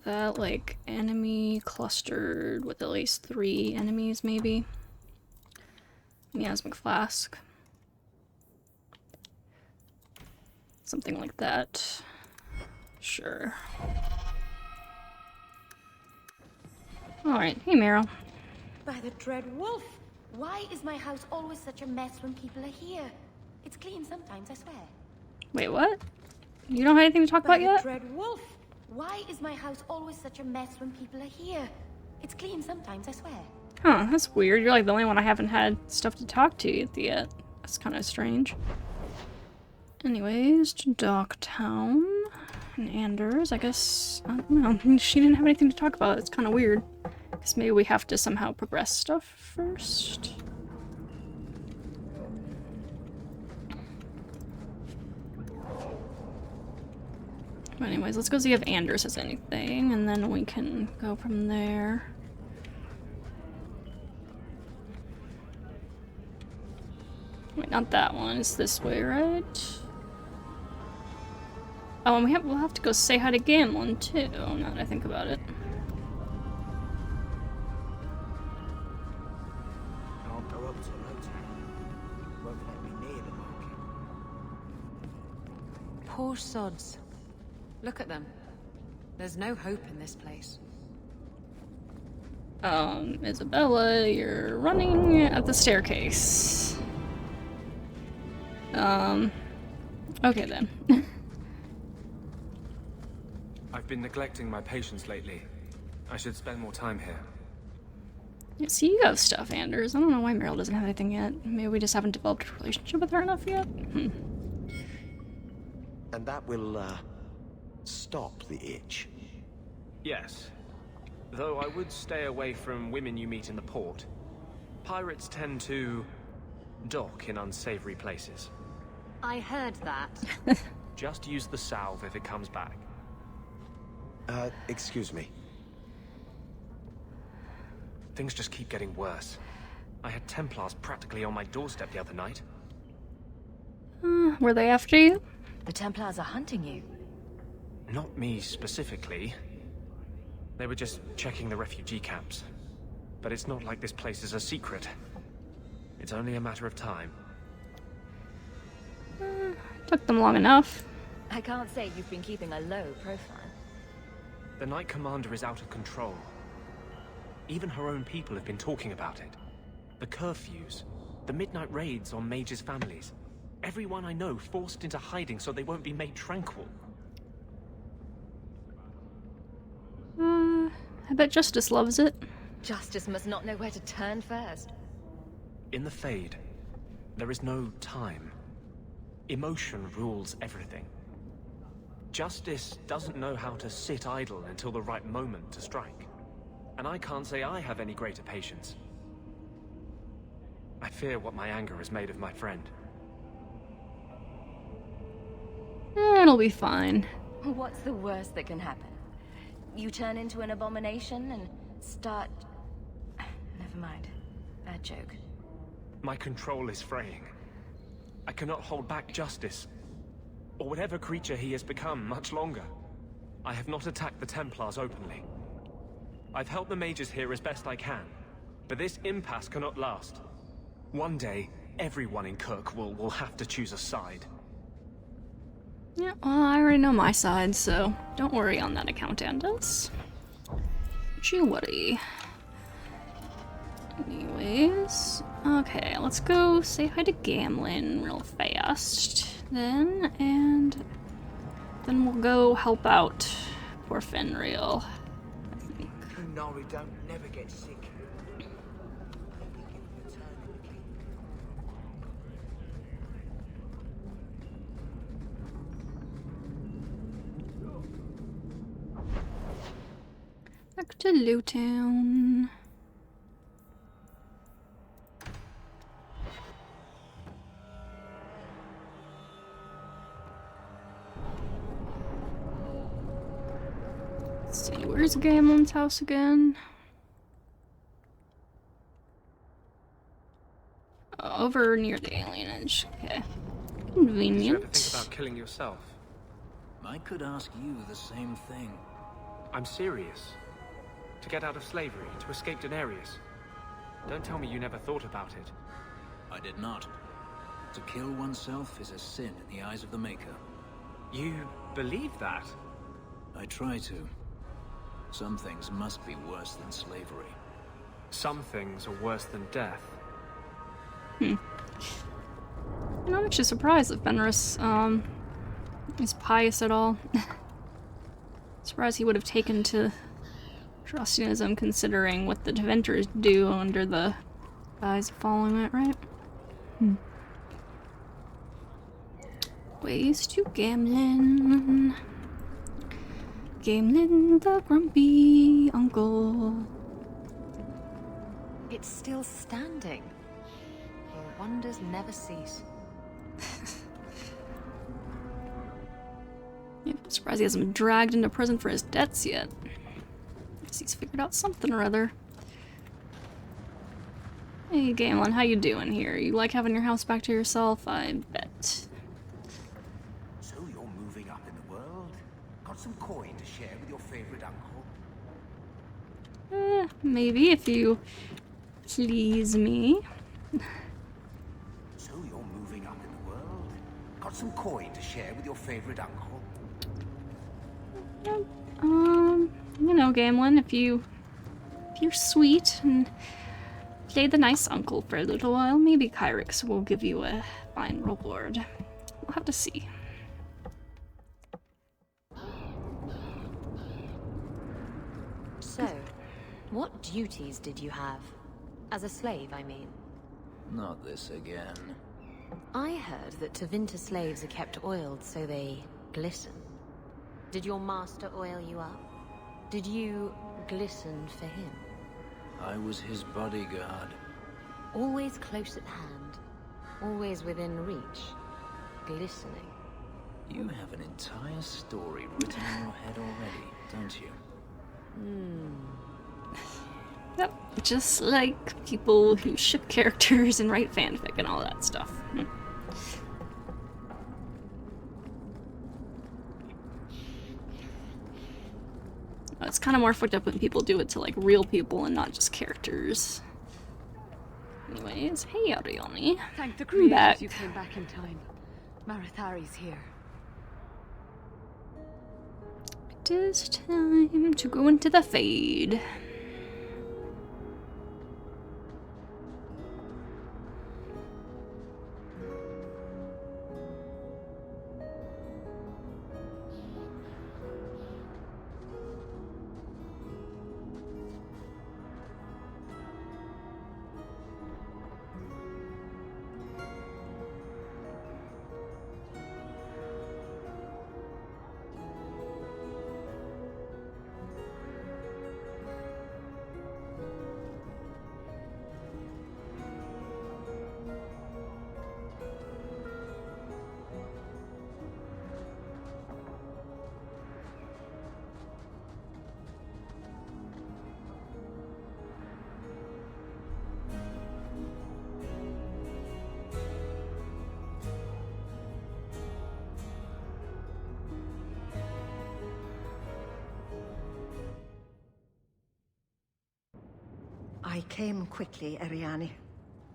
that, like, enemy clustered with at least 3 enemies, maybe. Miasmic Flask. Something like that. Sure. Alright, hey Meryl. By the dread wolf! Why is my house always such a mess when people are here? It's clean sometimes, I swear. Wait, what? You don't have anything to talk about yet? By the dread wolf! Why is my house always such a mess when people are here? It's clean sometimes, I swear. Huh, that's weird. You're like the only one I haven't had stuff to talk to yet. That's kind of strange. Anyways, to Docktown. And Anders, I guess, I don't know. She didn't have anything to talk about. It's kind of weird. Guess maybe we have to somehow progress stuff first. But anyways, let's go see if Anders has anything, and then we can go from there. Wait, not that one. It's this way, right? Oh, and we'll have to go say hi to Gamlin, too, now that I think about it. Can't go up to Rota. Won't let me near the market. Poor sods. Look at them. There's no hope in this place. Isabella, you're running at the staircase. Okay then. I've been neglecting my patients lately. I should spend more time here. Yeah, see, you have stuff, Anders. I don't know why Meryl doesn't have anything yet. Maybe we just haven't developed a relationship with her enough yet? And that will, stop the itch. Yes. Though I would stay away from women you meet in the port. Pirates tend to dock in unsavory places. I heard that. Just use the salve if it comes back. Excuse me. Things just keep getting worse. I had Templars practically on my doorstep the other night. Were they after you? The Templars are hunting you. Not me specifically. They were just checking the refugee camps. But it's not like this place is a secret. It's only a matter of time. Took them long enough. I can't say you've been keeping a low profile. The Knight Commander is out of control. Even her own people have been talking about it. The curfews, the midnight raids on mages' families. Everyone I know forced into hiding so they won't be made tranquil. I bet Justice loves it. Justice must not know where to turn first. In the Fade, there is no time. Emotion rules everything. Justice doesn't know how to sit idle until the right moment to strike. And I can't say I have any greater patience. I fear what my anger has made of my friend. will be fine. What's the worst that can happen? You turn into an abomination and start... Never mind. Bad joke. My control is fraying. I cannot hold back justice, or whatever creature he has become, much longer. I have not attacked the Templars openly. I've helped the mages here as best I can, but this impasse cannot last. One day, everyone in Kirk will have to choose a side. Yeah, well, I already know my side, so don't worry on that account, Andis. Don't you worry. Anyways, okay, let's go say hi to Gamlin real fast, then, and then we'll go help out poor Fenrir, I think. Nori don't never get sick. Back to Lewtown. Let's see, where's Gamlin's house again? Over near the alienage. Okay. Did you ever Convenient. think about killing yourself? I could ask you the same thing. I'm serious. To get out of slavery, to escape Denarius. Don't tell me you never thought about it. I did not. To kill oneself is a sin in the eyes of the Maker. You believe that? I try to. Some things must be worse than slavery. Some things are worse than death. I'm actually surprised that Fenris, is pious at all. Surprised he would have taken to Trostianism considering what the Deventers do under the guise of following it, right? Ways to Gamlin. Gamlin the grumpy uncle. It's still standing. Your wonders never cease. Yeah, I'm surprised he hasn't been dragged into prison for his debts yet. Guess he's figured out something or other. Hey, Gamlin, how you doing here? You like having your house back to yourself? I bet. So you're moving up in the world? Got some coin to share with your favorite uncle? Maybe if you please me. So you're moving up in the world? Got some coin to share with your favorite uncle? You know, Gamlin, if you're sweet and play the nice uncle for a little while, maybe Kyrix will give you a fine reward. We'll have to see. So, what duties did you have? As a slave, I mean. Not this again. I heard that Tevinter slaves are kept oiled so they glisten. Did your master oil you up? Did you glisten for him? I was his bodyguard. Always close at hand. Always within reach. Glistening. You have an entire story written in your head already, don't you? Yep, just like people who ship characters and write fanfic and all that stuff. It's kind of more fucked up when people do it to like real people and not just characters. Anyways, hey Arioni. Thank the I'm creators back. you came back in time. Marathari's here. It is time to go into the Fade. I came quickly, Ariane.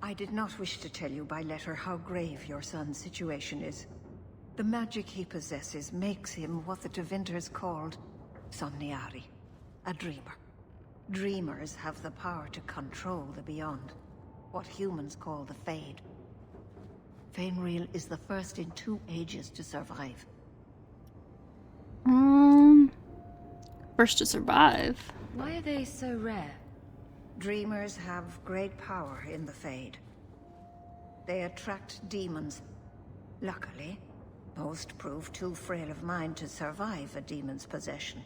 I did not wish to tell you by letter how grave your son's situation is. The magic he possesses makes him what the Tevinters called Somniari, a dreamer. Dreamers have the power to control the beyond, what humans call the Fade. Fainreal is the first in 2 ages to survive. First to survive. Why are they so rare? Dreamers have great power in the Fade. They attract demons. Luckily, most prove too frail of mind to survive a demon's possession.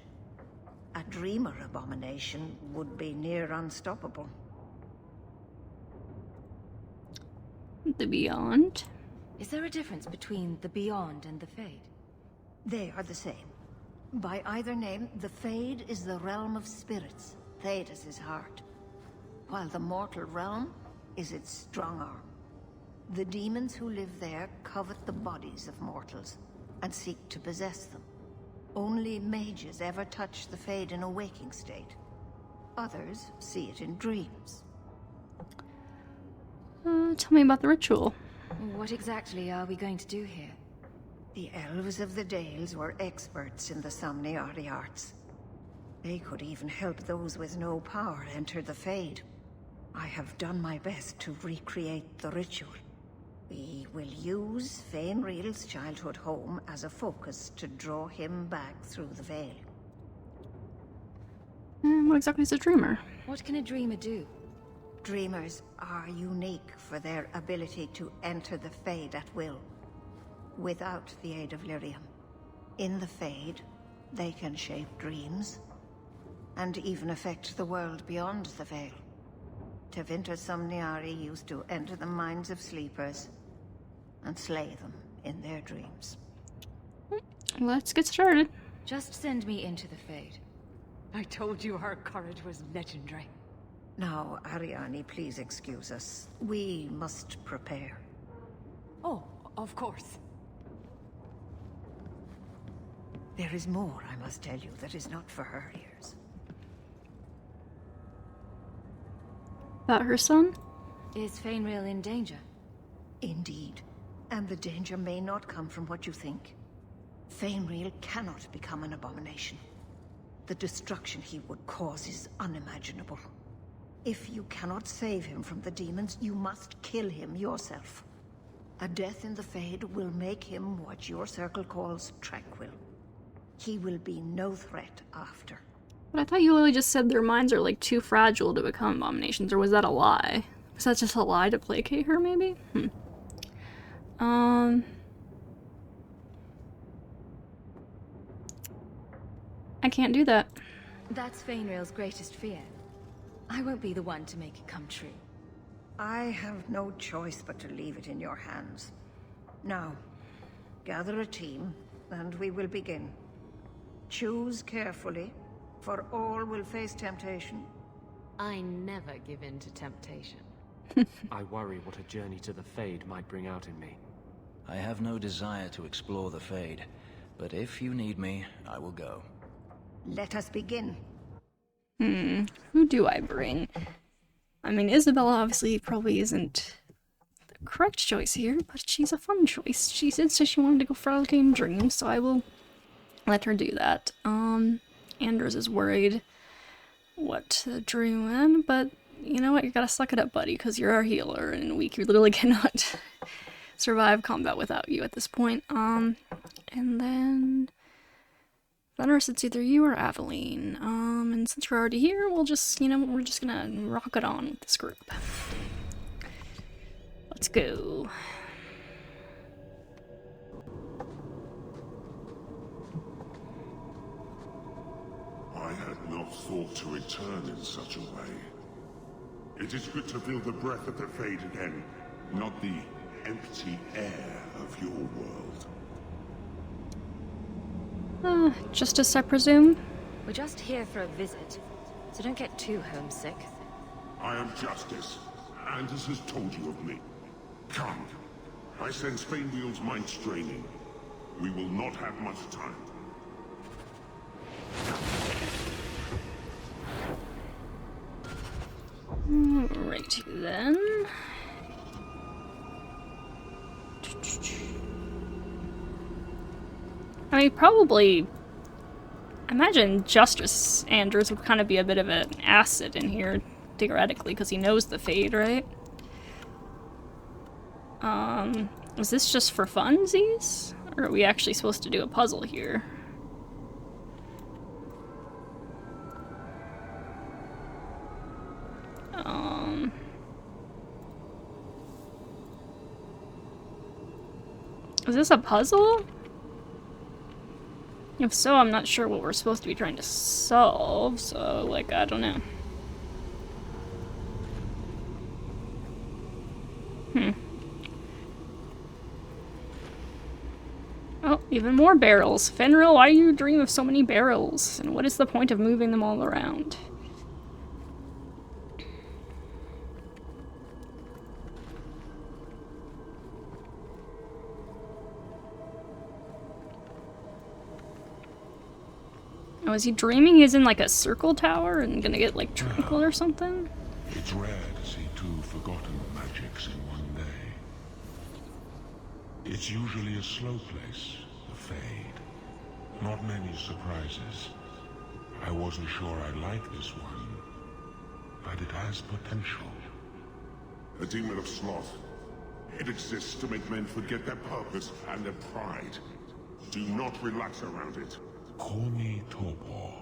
A dreamer abomination would be near unstoppable. The Beyond? Is there a difference between the Beyond and the Fade? They are the same. By either name, the Fade is the realm of spirits, Thedas' heart, while the mortal realm is its strong arm. The demons who live there covet the bodies of mortals and seek to possess them. Only mages ever touch the Fade in a waking state. Others see it in dreams. Tell me about the ritual. What exactly are we going to do here? The elves of the Dales were experts in the Somniari arts. They could even help those with no power enter the Fade. I have done my best to recreate the ritual. We will use Fainreal's childhood home as a focus to draw him back through the veil. What exactly is a dreamer? What can a dreamer do? Dreamers are unique for their ability to enter the Fade at will, without the aid of Lyrium. In the Fade, they can shape dreams, and even affect the world beyond the veil. Tevinter Somniari used to enter the minds of sleepers and slay them in their dreams. Let's get started. Just send me into the Fade. I told you her courage was legendary. Now, Ariane, please excuse us. We must prepare. Oh, of course. There is more I must tell you that is not for her ears. About her son? Is Fainreal in danger? Indeed. And the danger may not come from what you think. Fainreal cannot become an abomination. The destruction he would cause is unimaginable. If you cannot save him from the demons, you must kill him yourself. A death in the Fade will make him what your circle calls tranquil. He will be no threat after. But I thought you literally just said their minds are like too fragile to become abominations, or was that a lie? Was that just a lie to placate her, maybe? I can't do that. That's Fainreal's greatest fear. I won't be the one to make it come true. I have no choice but to leave it in your hands. Now, gather a team, and we will begin. Choose carefully, for all will face temptation. I never give in to temptation. I worry what a journey to the Fade might bring out in me. I have no desire to explore the Fade, but if you need me, I will go. Let us begin. Who do I bring? I mean, Isabella obviously probably isn't the correct choice here, but she's a fun choice. She did say she wanted to go frolicking in dreams, so I will let her do that. Anders is worried what to dream in, but you know what? You gotta suck it up, buddy, because you're our healer, and we literally cannot survive combat without you at this point. And then Fenris, it's either you or Aveline. And since we're already here, we'll just, we're just gonna rock it on with this group. Let's go. I had not thought to return in such a way. It is good to feel the breath of the Fade again, not the empty air of your world. Justice, I presume? We're just here for a visit, so don't get too homesick. I am Justice. Anders has told you of me. Come. I sense Fainreal's mind straining. We will not have much time. Alrighty then. I mean, probably... I imagine Justice Anders would kind of be a bit of an asset in here, theoretically, because he knows the Fade, right? Is this just for funsies? Or are we actually supposed to do a puzzle here? Is this a puzzle? If so, I'm not sure what we're supposed to be trying to solve, so, like, I don't know. Oh, even more barrels. Fenrir, why do you dream of so many barrels? And what is the point of moving them all around? Oh, is he dreaming he's in like a circle tower and gonna get like trampled or something? It's rare to see two forgotten magics in one day. It's usually a slow place, the Fade. Not many surprises. I wasn't sure I'd like this one, but it has potential. A demon of sloth. It exists to make men forget their purpose and their pride. Do not relax around it. Call me Torpor.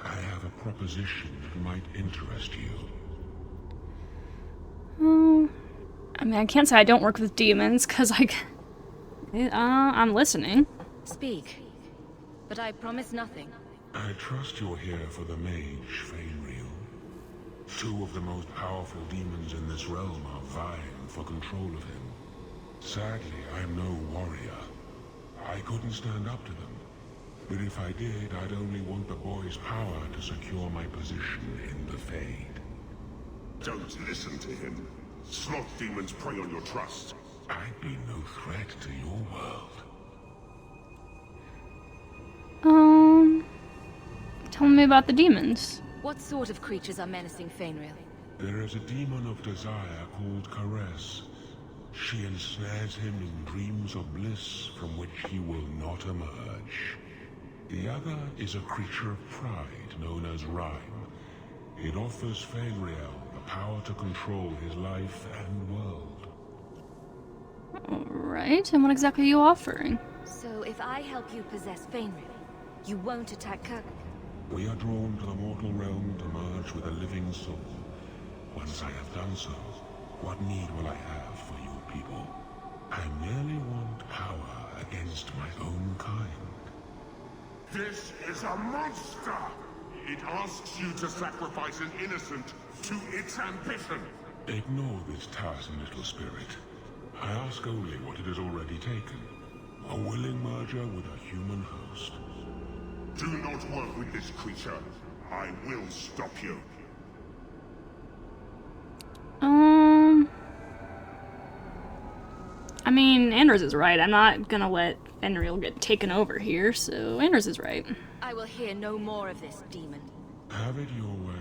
I have a proposition that might interest you. I mean, I can't say I don't work with demons, because I'm listening. Speak. But I promise nothing. I trust you're here for the mage, Fenrir. Two of the most powerful demons in this realm are vying for control of him. Sadly, I'm no warrior. I couldn't stand up to them. But if I did, I'd only want the boy's power to secure my position in the Fade. Don't listen to him. Sloth demons prey on your trust. I'd be no threat to your world. Tell me about the demons. What sort of creatures are menacing Fenrir? There is a demon of desire called Kyrix. She ensnares him in dreams of bliss from which he will not emerge. The other is a creature of pride known as Rhyme. It offers Fenrir the power to control his life and world. Alright, and what exactly are you offering? So if I help you possess Fenrir, you won't attack Kirk? We are drawn to the mortal realm to merge with a living soul. Once I have done so, what need will I have for you people? I merely want power against my own kind. This is a monster! It asks you to sacrifice an innocent to its ambition. Ignore this tiresome little spirit. I ask only what it has already taken. A willing merger with a human host. Do not work with this creature. I will stop you. I mean, Anders is right. I'm not gonna let Fenrir get taken over here, so Anders is right. I will hear no more of this, demon. Have it your way.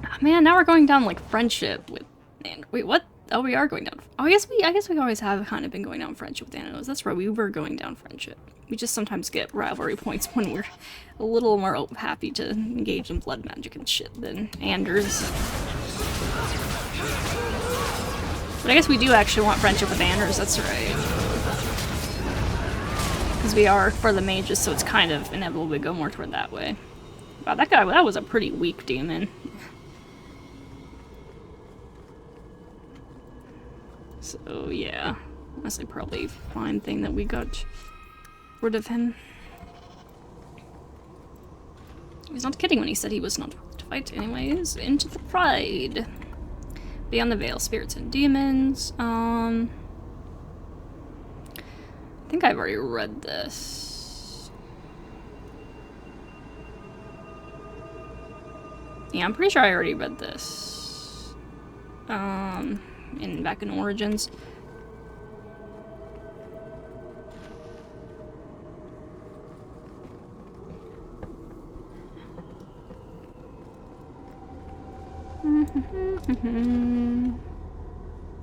Oh, man, now we're going down like friendship with wait, what? Oh, we are going down. Oh, I guess we always have kind of been going down friendship with Thanos. That's right, we were going down friendship. We just sometimes get rivalry points when we're a little more happy to engage in blood magic and shit than Anders. But I guess we do actually want friendship with Anders, that's right. Because we are for the mages, so it's kind of inevitable we go more toward that way. Wow, that was a pretty weak demon. So yeah, honestly probably a fine thing that we got rid of him. He was not kidding when he said he was not to fight anyways. Into the Pride. Beyond the Veil, Spirits and Demons. I think I've already read this. Yeah, I'm pretty sure I already read this. Back in Origins.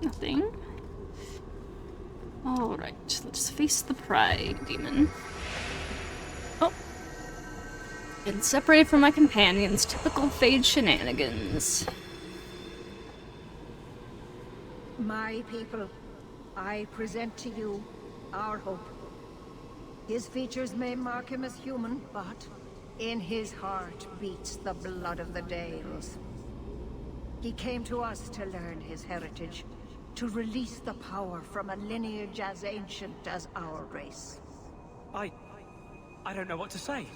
Nothing. Alright, let's face the pride demon. Oh. Been separated from my companions. Typical Fade shenanigans. My people, I present to you our hope. His features may mark him as human, but in his heart beats the blood of the Dales. He came to us to learn his heritage, to release the power from a lineage as ancient as our race. I don't know what to say.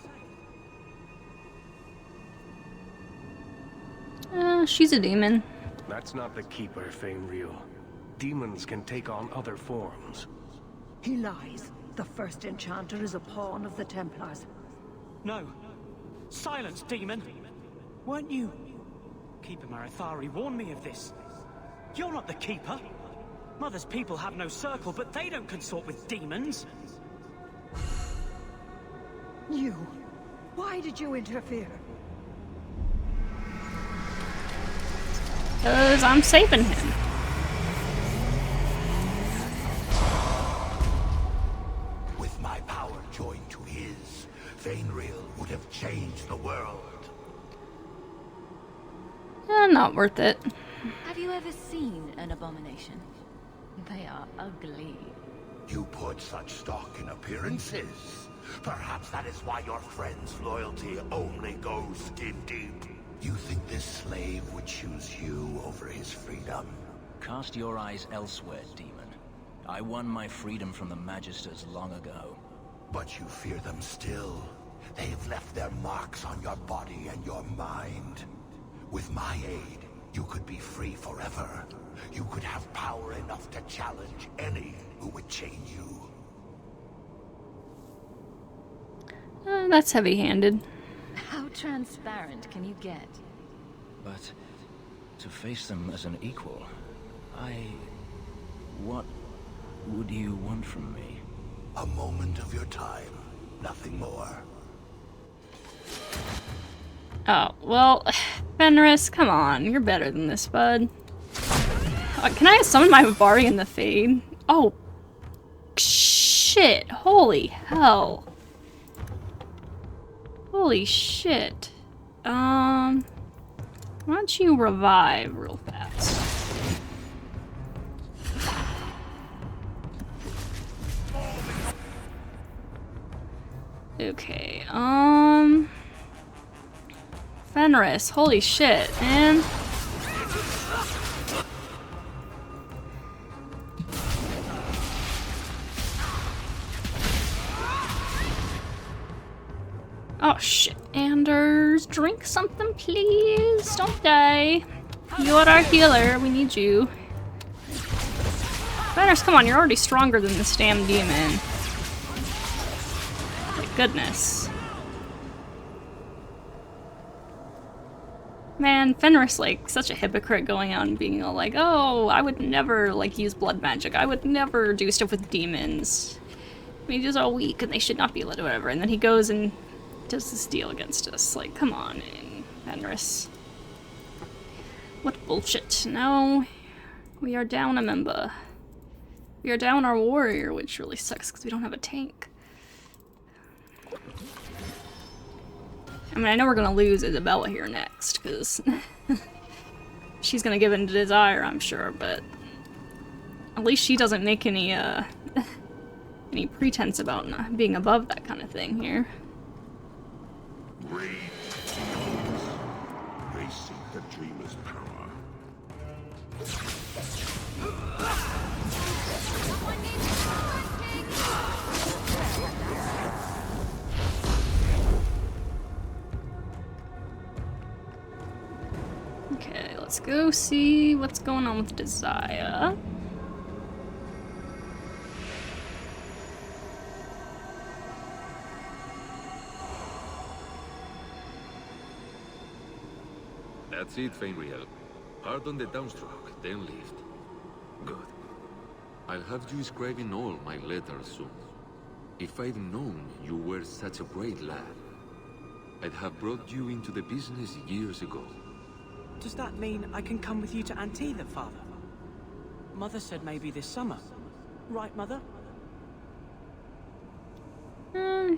She's a demon. That's not the Keeper, Fainreal. Demons can take on other forms. He lies. The first enchanter is a pawn of the Templars. No. Silence, demon! Weren't you... Keeper Marathari warned me of this. You're not the Keeper. Mother's people have no circle, but they don't consort with demons. You... Why did you interfere? 'Cause I'm saving him. With my power joined to his, Fainreal would have changed the world. Not worth it. Have you ever seen an abomination? They are ugly. You put such stock in appearances. Perhaps that is why your friend's loyalty only goes skin deep. You think this slave would choose you over his freedom? Cast your eyes elsewhere, demon. I won my freedom from the Magisters long ago. But you fear them still. They've left their marks on your body and your mind. With my aid, you could be free forever. You could have power enough to challenge any who would chain you. That's heavy-handed. How transparent can you get? But to face them as an equal, what would you want from me? A moment of your time, nothing more. Oh, well, Fenris, come on. You're better than this, bud. Can I summon my Bari in the Fade? Oh, shit. Holy hell. Holy shit. Why don't you revive real fast? Okay, Fenris, holy shit, man. Oh shit, Anders, drink something please, don't die. You're our healer, we need you. Fenris, come on, you're already stronger than this damn demon. My goodness. Man, Fenris, like, such a hypocrite going out and being all like, oh, I would never, like, use blood magic. I would never do stuff with demons. Mages are weak and they should not be let, whatever. And then he goes and does this deal against us. Like, come on, Fenris. What bullshit. Now, we are down a member. We are down our warrior, which really sucks because we don't have a tank. I mean, I know we're gonna lose Isabella here next, because she's gonna give in to desire, I'm sure, but at least she doesn't make any, any pretense about not being above that kind of thing here. Racing the dreamer's power. Okay, let's go see what's going on with Desire. That's it, Fainreal. Pardon the downstroke, then lift. Good. I'll have you scribing all my letters soon. If I'd known you were such a brave lad, I'd have brought you into the business years ago. Does that mean I can come with you to Antitha, Father? Mother said maybe this summer. Right, Mother?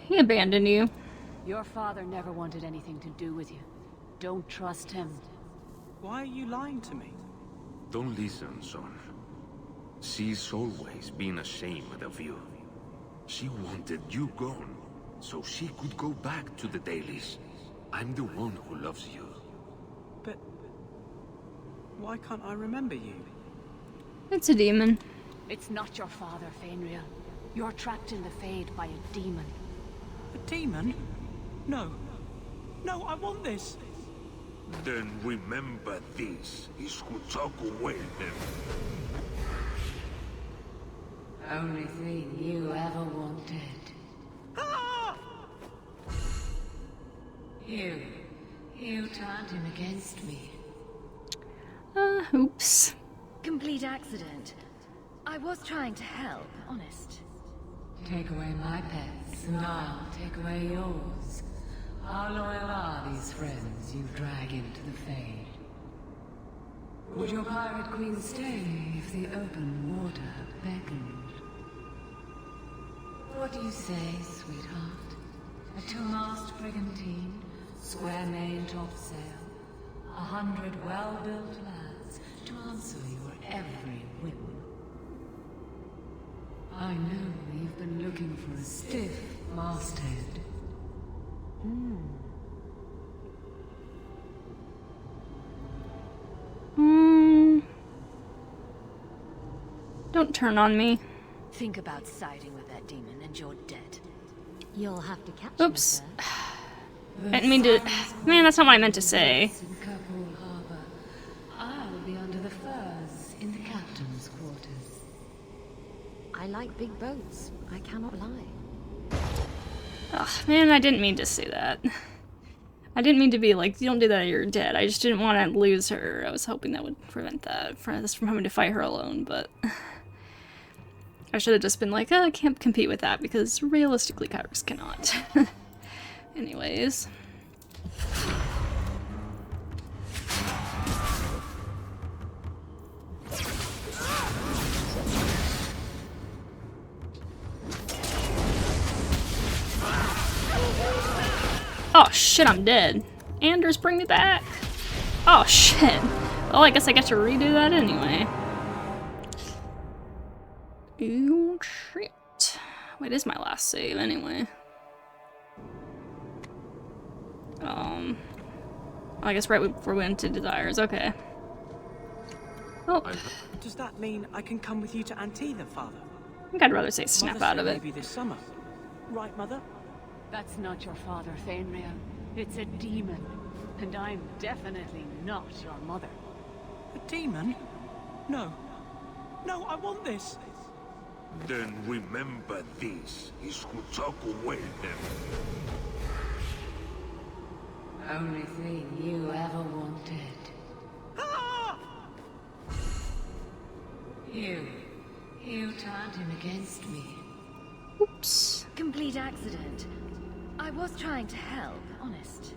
He abandoned you. Your father never wanted anything to do with you. Don't trust him. Why are you lying to me? Don't listen, son. She's always been ashamed of you. She wanted you gone, so she could go back to the dailies. I'm the one who loves you. But why can't I remember you? It's a demon. It's not your father, Fainriel. You're trapped in the Fade by a demon. A demon? No. No, I want this. Then remember this is who took away them. Only thing you ever wanted. Ah! You turned him against me. Oops. Complete accident. I was trying to help, honest. Take away my pets, and I'll take away yours. How loyal are these friends you drag into the Fade? Would your pirate queen stay if the open water beckoned? What do you say, sweetheart? A two-mast brigantine, square main topsail, 100 well-built lads to answer your every whim. I know you've been looking for a stiff masthead. Don't turn on me. Think about siding with that demon and you're dead. You'll have to catch Oops. I didn't mean to. Man, that's not what I meant to say. I'll be under the firs in the captain's quarters. I like big boats. I cannot lie. Ugh, man, I didn't mean to say that. I didn't mean to be like, you don't do that or you're dead. I just didn't want to lose her. I was hoping that would prevent that from having to fight her alone, but I should have just been like, I can't compete with that because realistically Kyrix cannot. Anyways. Oh shit, I'm dead. Anders, bring me back. Oh shit. Well, I guess I get to redo that anyway. Ooh, shit. Wait, is my last save anyway? I guess right before we went to Desires, okay. Oh. Does that mean I can come with you to Antitha, Father? I think I'd rather say snap Mother out of said it. maybe this summer. Right, Mother? That's not your father, Fainriel. It's a demon. And I'm definitely not your mother. A demon? No. No, I want this. Then remember this is who took away them. Only thing you ever wanted. Ah! You turned him against me. Oops. Complete accident. I was trying to help, honest.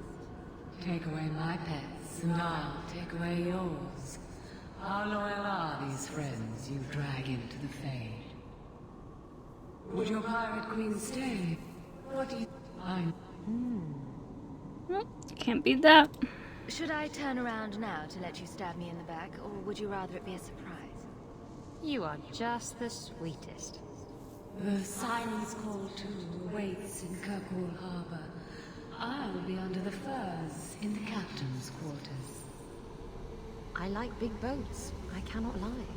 Take away my pets, and I'll take away yours. How loyal are these friends you drag into the Fade? Would your pirate queen stay? What do you... Well, can't beat that. Should I turn around now to let you stab me in the back, or would you rather it be a surprise? You are just the sweetest. The silence call too awaits in Kirkwall Harbor. I'll be under the firs in the captain's quarters. I like big boats. I cannot lie.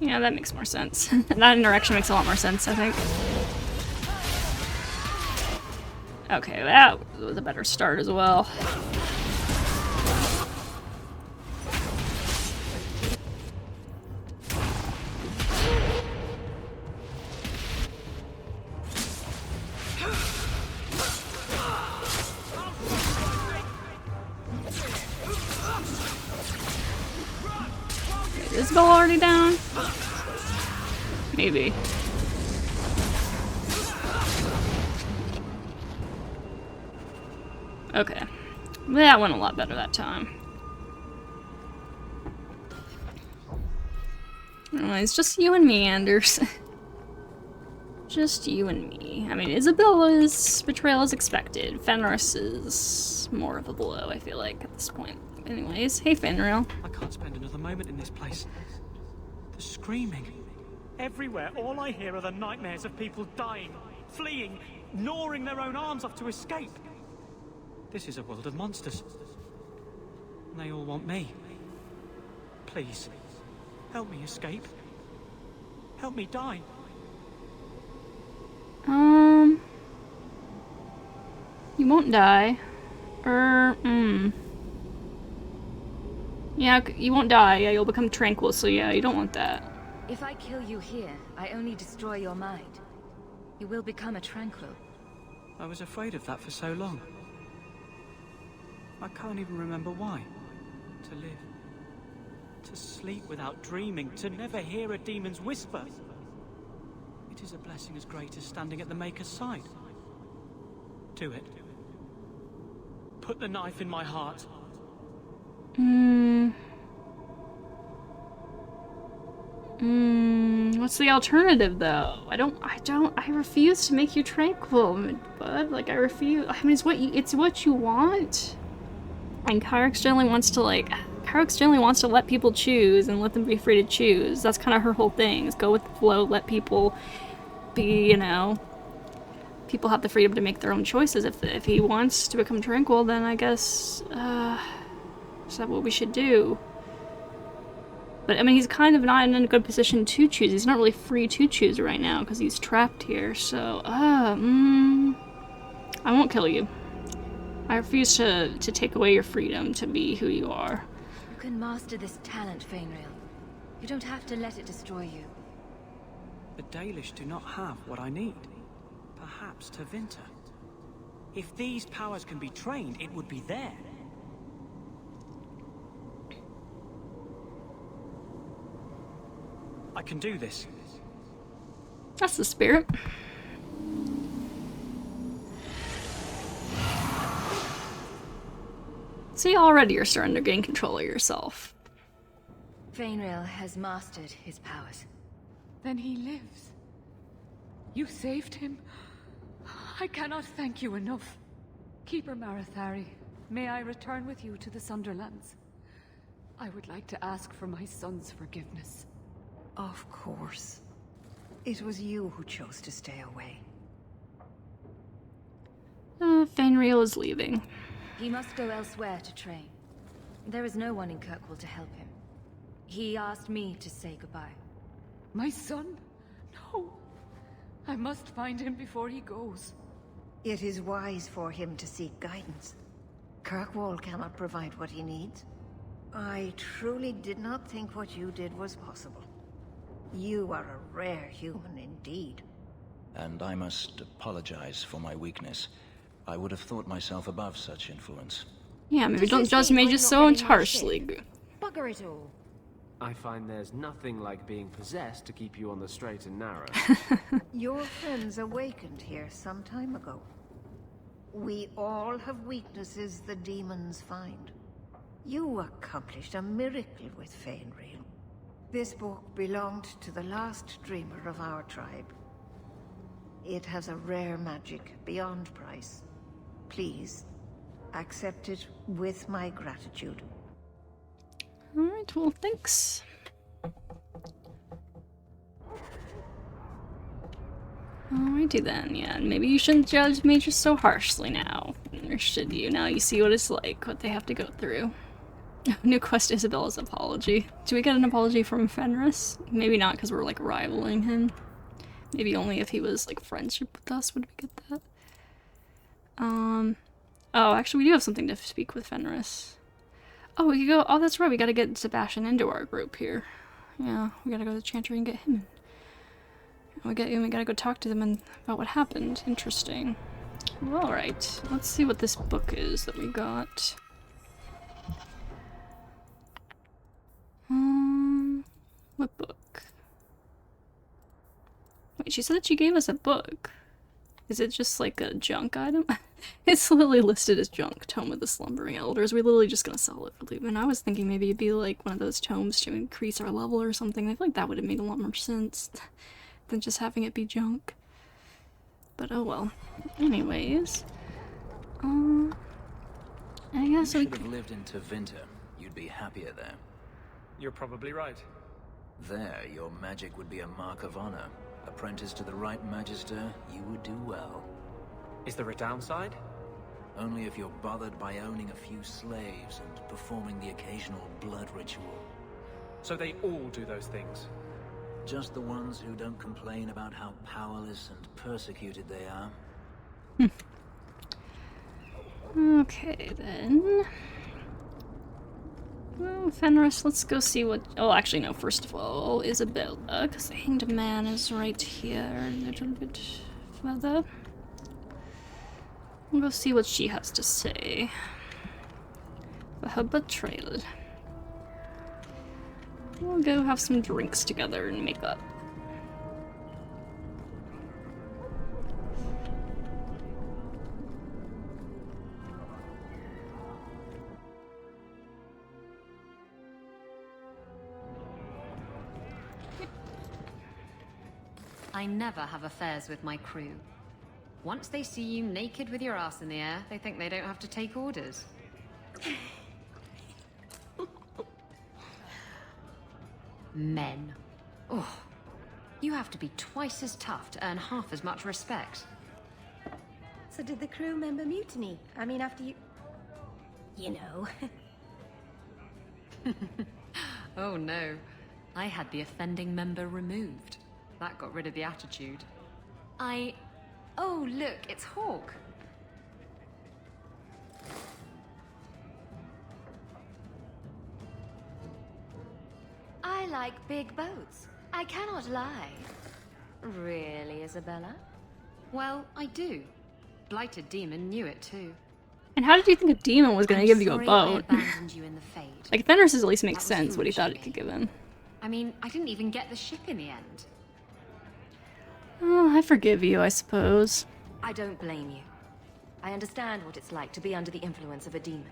Yeah, that makes more sense. That interaction makes a lot more sense, I think. Okay, that was a better start as well. Is Bell already down? Maybe. Okay. That went a lot better that time. Oh, it's just you and me, Anders. Just you and me. I mean, Isabella's betrayal is expected. Fenris is more of a blow, I feel like, at this point. Anyways, hey, Fenrir. I can't spend another moment in this place. The screaming. Everywhere, all I hear are the nightmares of people dying, fleeing, gnawing their own arms off to escape. This is a world of monsters. And they all want me. Please, help me escape. Help me die. You won't die. Yeah, you won't die. Yeah, you'll become tranquil, so yeah, you don't want that. If I kill you here, I only destroy your mind. You will become a tranquil. I was afraid of that for so long. I can't even remember why. To live. To sleep without dreaming. To never hear a demon's whisper. It is a blessing as great as standing at the Maker's side. Do it. Put the knife in my heart. What's the alternative, though? I refuse to make you tranquil, bud. Like, I refuse. I mean, it's what you want. And Kyrix generally wants to let people choose and let them be free to choose. That's kind of her whole thing, is go with the flow, let people be, you know, people have the freedom to make their own choices. If he wants to become tranquil, then I guess, is that what we should do? But, I mean, he's kind of not in a good position to choose. He's not really free to choose right now, because he's trapped here, so, I won't kill you. I refuse to take away your freedom to be who you are. You can master this talent, Fenrir. You don't have to let it destroy you. The Dalish do not have what I need. Perhaps Tevinter. If these powers can be trained, it would be there. I can do this. That's the spirit. See, already you're starting to gain control of yourself. Fenrir has mastered his powers. Then he lives. You saved him. I cannot thank you enough. Keeper Marathari, may I return with you to the Sunderlands? I would like to ask for my son's forgiveness. Of course. It was you who chose to stay away. Fenrir is leaving. He must go elsewhere to train. There is no one in Kirkwall to help him. He asked me to say goodbye. My son? No. I must find him before he goes. It is wise for him to seek guidance. Kirkwall cannot provide what he needs. I truly did not think what you did was possible. You are a rare human indeed. And I must apologize for my weakness. I would have thought myself above such influence. Yeah, maybe don't judge me just so harshly. Bugger it all. I find there's nothing like being possessed to keep you on the straight and narrow. Your friends awakened here some time ago. We all have weaknesses the demons find. You accomplished a miracle with Fenrir. This book belonged to the last dreamer of our tribe. It has a rare magic beyond price. Please, accept it with my gratitude. Alright, well, thanks. Alrighty then, yeah, maybe you shouldn't judge me just so harshly now. Or should you? Now you see what it's like, what they have to go through. New quest, Isabella's apology. Do we get an apology from Fenris? Maybe not, because we're, like, rivaling him. Maybe only if he was, like, friendship with us would we get that. Oh, actually, we do have something to speak with Fenris. Oh, we could go. Oh, that's right. We gotta get Sebastian into our group here. Yeah, we gotta go to the Chantry and get him. We gotta go talk to them about what happened. Interesting. Well, alright. Let's see what this book is that we got. What book? Wait, she said that she gave us a book. Is it just like a junk item? It's literally listed as junk. Tome of the Slumbering Elders. We're literally just gonna sell it for loot. And I was thinking maybe it'd be like one of those tomes to increase our level or something. I feel like that would have made a lot more sense than just having it be junk. But oh well. Anyways. I guess you we should have lived in Tevinter. You'd be happier there. You're probably right. There, your magic would be a mark of honor. Apprentice to the right magister, you would do well. Is there a downside? Only if you're bothered by owning a few slaves and performing the occasional blood ritual. So they all do those things? Just the ones who don't complain about how powerless and persecuted they are. Okay, then. Well, Fenris, let's go see what... Oh, actually, no, first of all, Isabella, because the Hanged Man is right here a little bit further. We'll go see what she has to say. For her betrayal. We'll go have some drinks together and make up. I never have affairs with my crew. Once they see you naked with your ass in the air, they think they don't have to take orders. Men. Oh, you have to be twice as tough to earn half as much respect. So did the crew member mutiny? I mean, after you... You know. Oh no. I had the offending member removed. That got rid of the attitude. Oh, look, it's Hawk. I like big boats. I cannot lie. Really, Isabella? Well, I do. Blighted Demon knew it too. And how did you think a demon was gonna give you a boat? I abandoned you in the Fade. Like, Fenris at least makes sense what he thought it could give him. I mean, I didn't even get the ship in the end. Oh, I forgive you, I suppose. I don't blame you. I understand what it's like to be under the influence of a demon.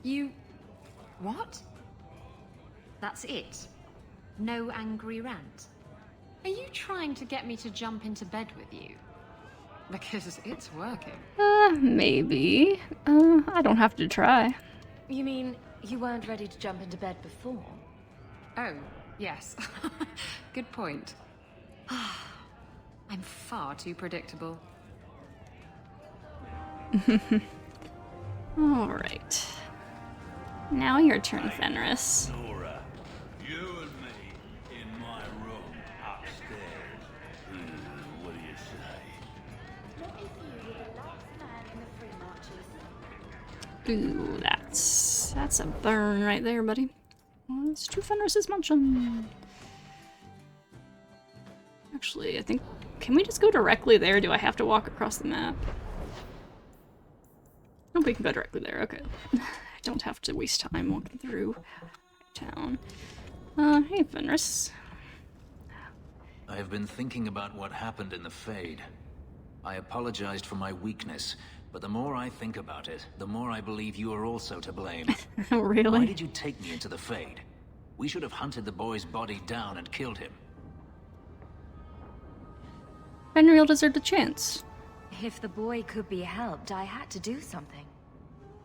You... what? That's it? No angry rant? Are you trying to get me to jump into bed with you? Because it's working. Maybe. I don't have to try. You mean you weren't ready to jump into bed before? Oh, yes. Good point. I'm far too predictable. Alright. Now your turn, Fenris. Nora, you and me in my room upstairs. What do you say? Let me see you the last man in the free marches. Ooh, that's a burn right there, buddy. Well, it's true Fenris's mansion. Actually, I think... Can we just go directly there? Do I have to walk across the map? Oh, we can go directly there. Okay. I don't have to waste time walking through town. Hey, Fenris. I have been thinking about what happened in the Fade. I apologized for my weakness, but the more I think about it, the more I believe you are also to blame. Really? Why did you take me into the Fade? We should have hunted the boy's body down and killed him. Fenrir deserved a chance. If the boy could be helped, I had to do something.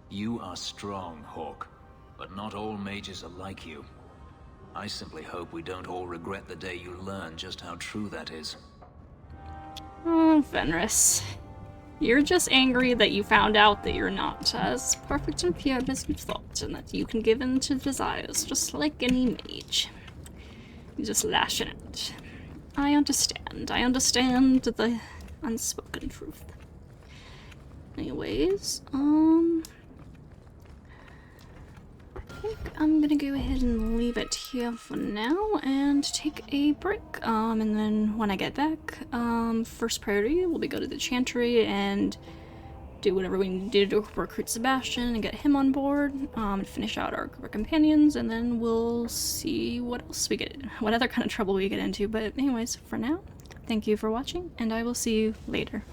You are strong, Hawk, but not all mages are like you. I simply hope we don't all regret the day you learn just how true that is. Oh, Fenris. You're just angry that you found out that you're not as perfect and pure as you thought, and that you can give in to desires just like any mage. You just lash out. I understand. I understand the unspoken truth. Anyways, I think I'm gonna go ahead and leave it here for now and take a break. And then when I get back, first priority will be go to the Chantry and do whatever we need to do to recruit Sebastian and get him on board, and finish out our companions, and then we'll see what else we get, what other kind of trouble we get into. But anyways, for now, thank you for watching, and I will see you later.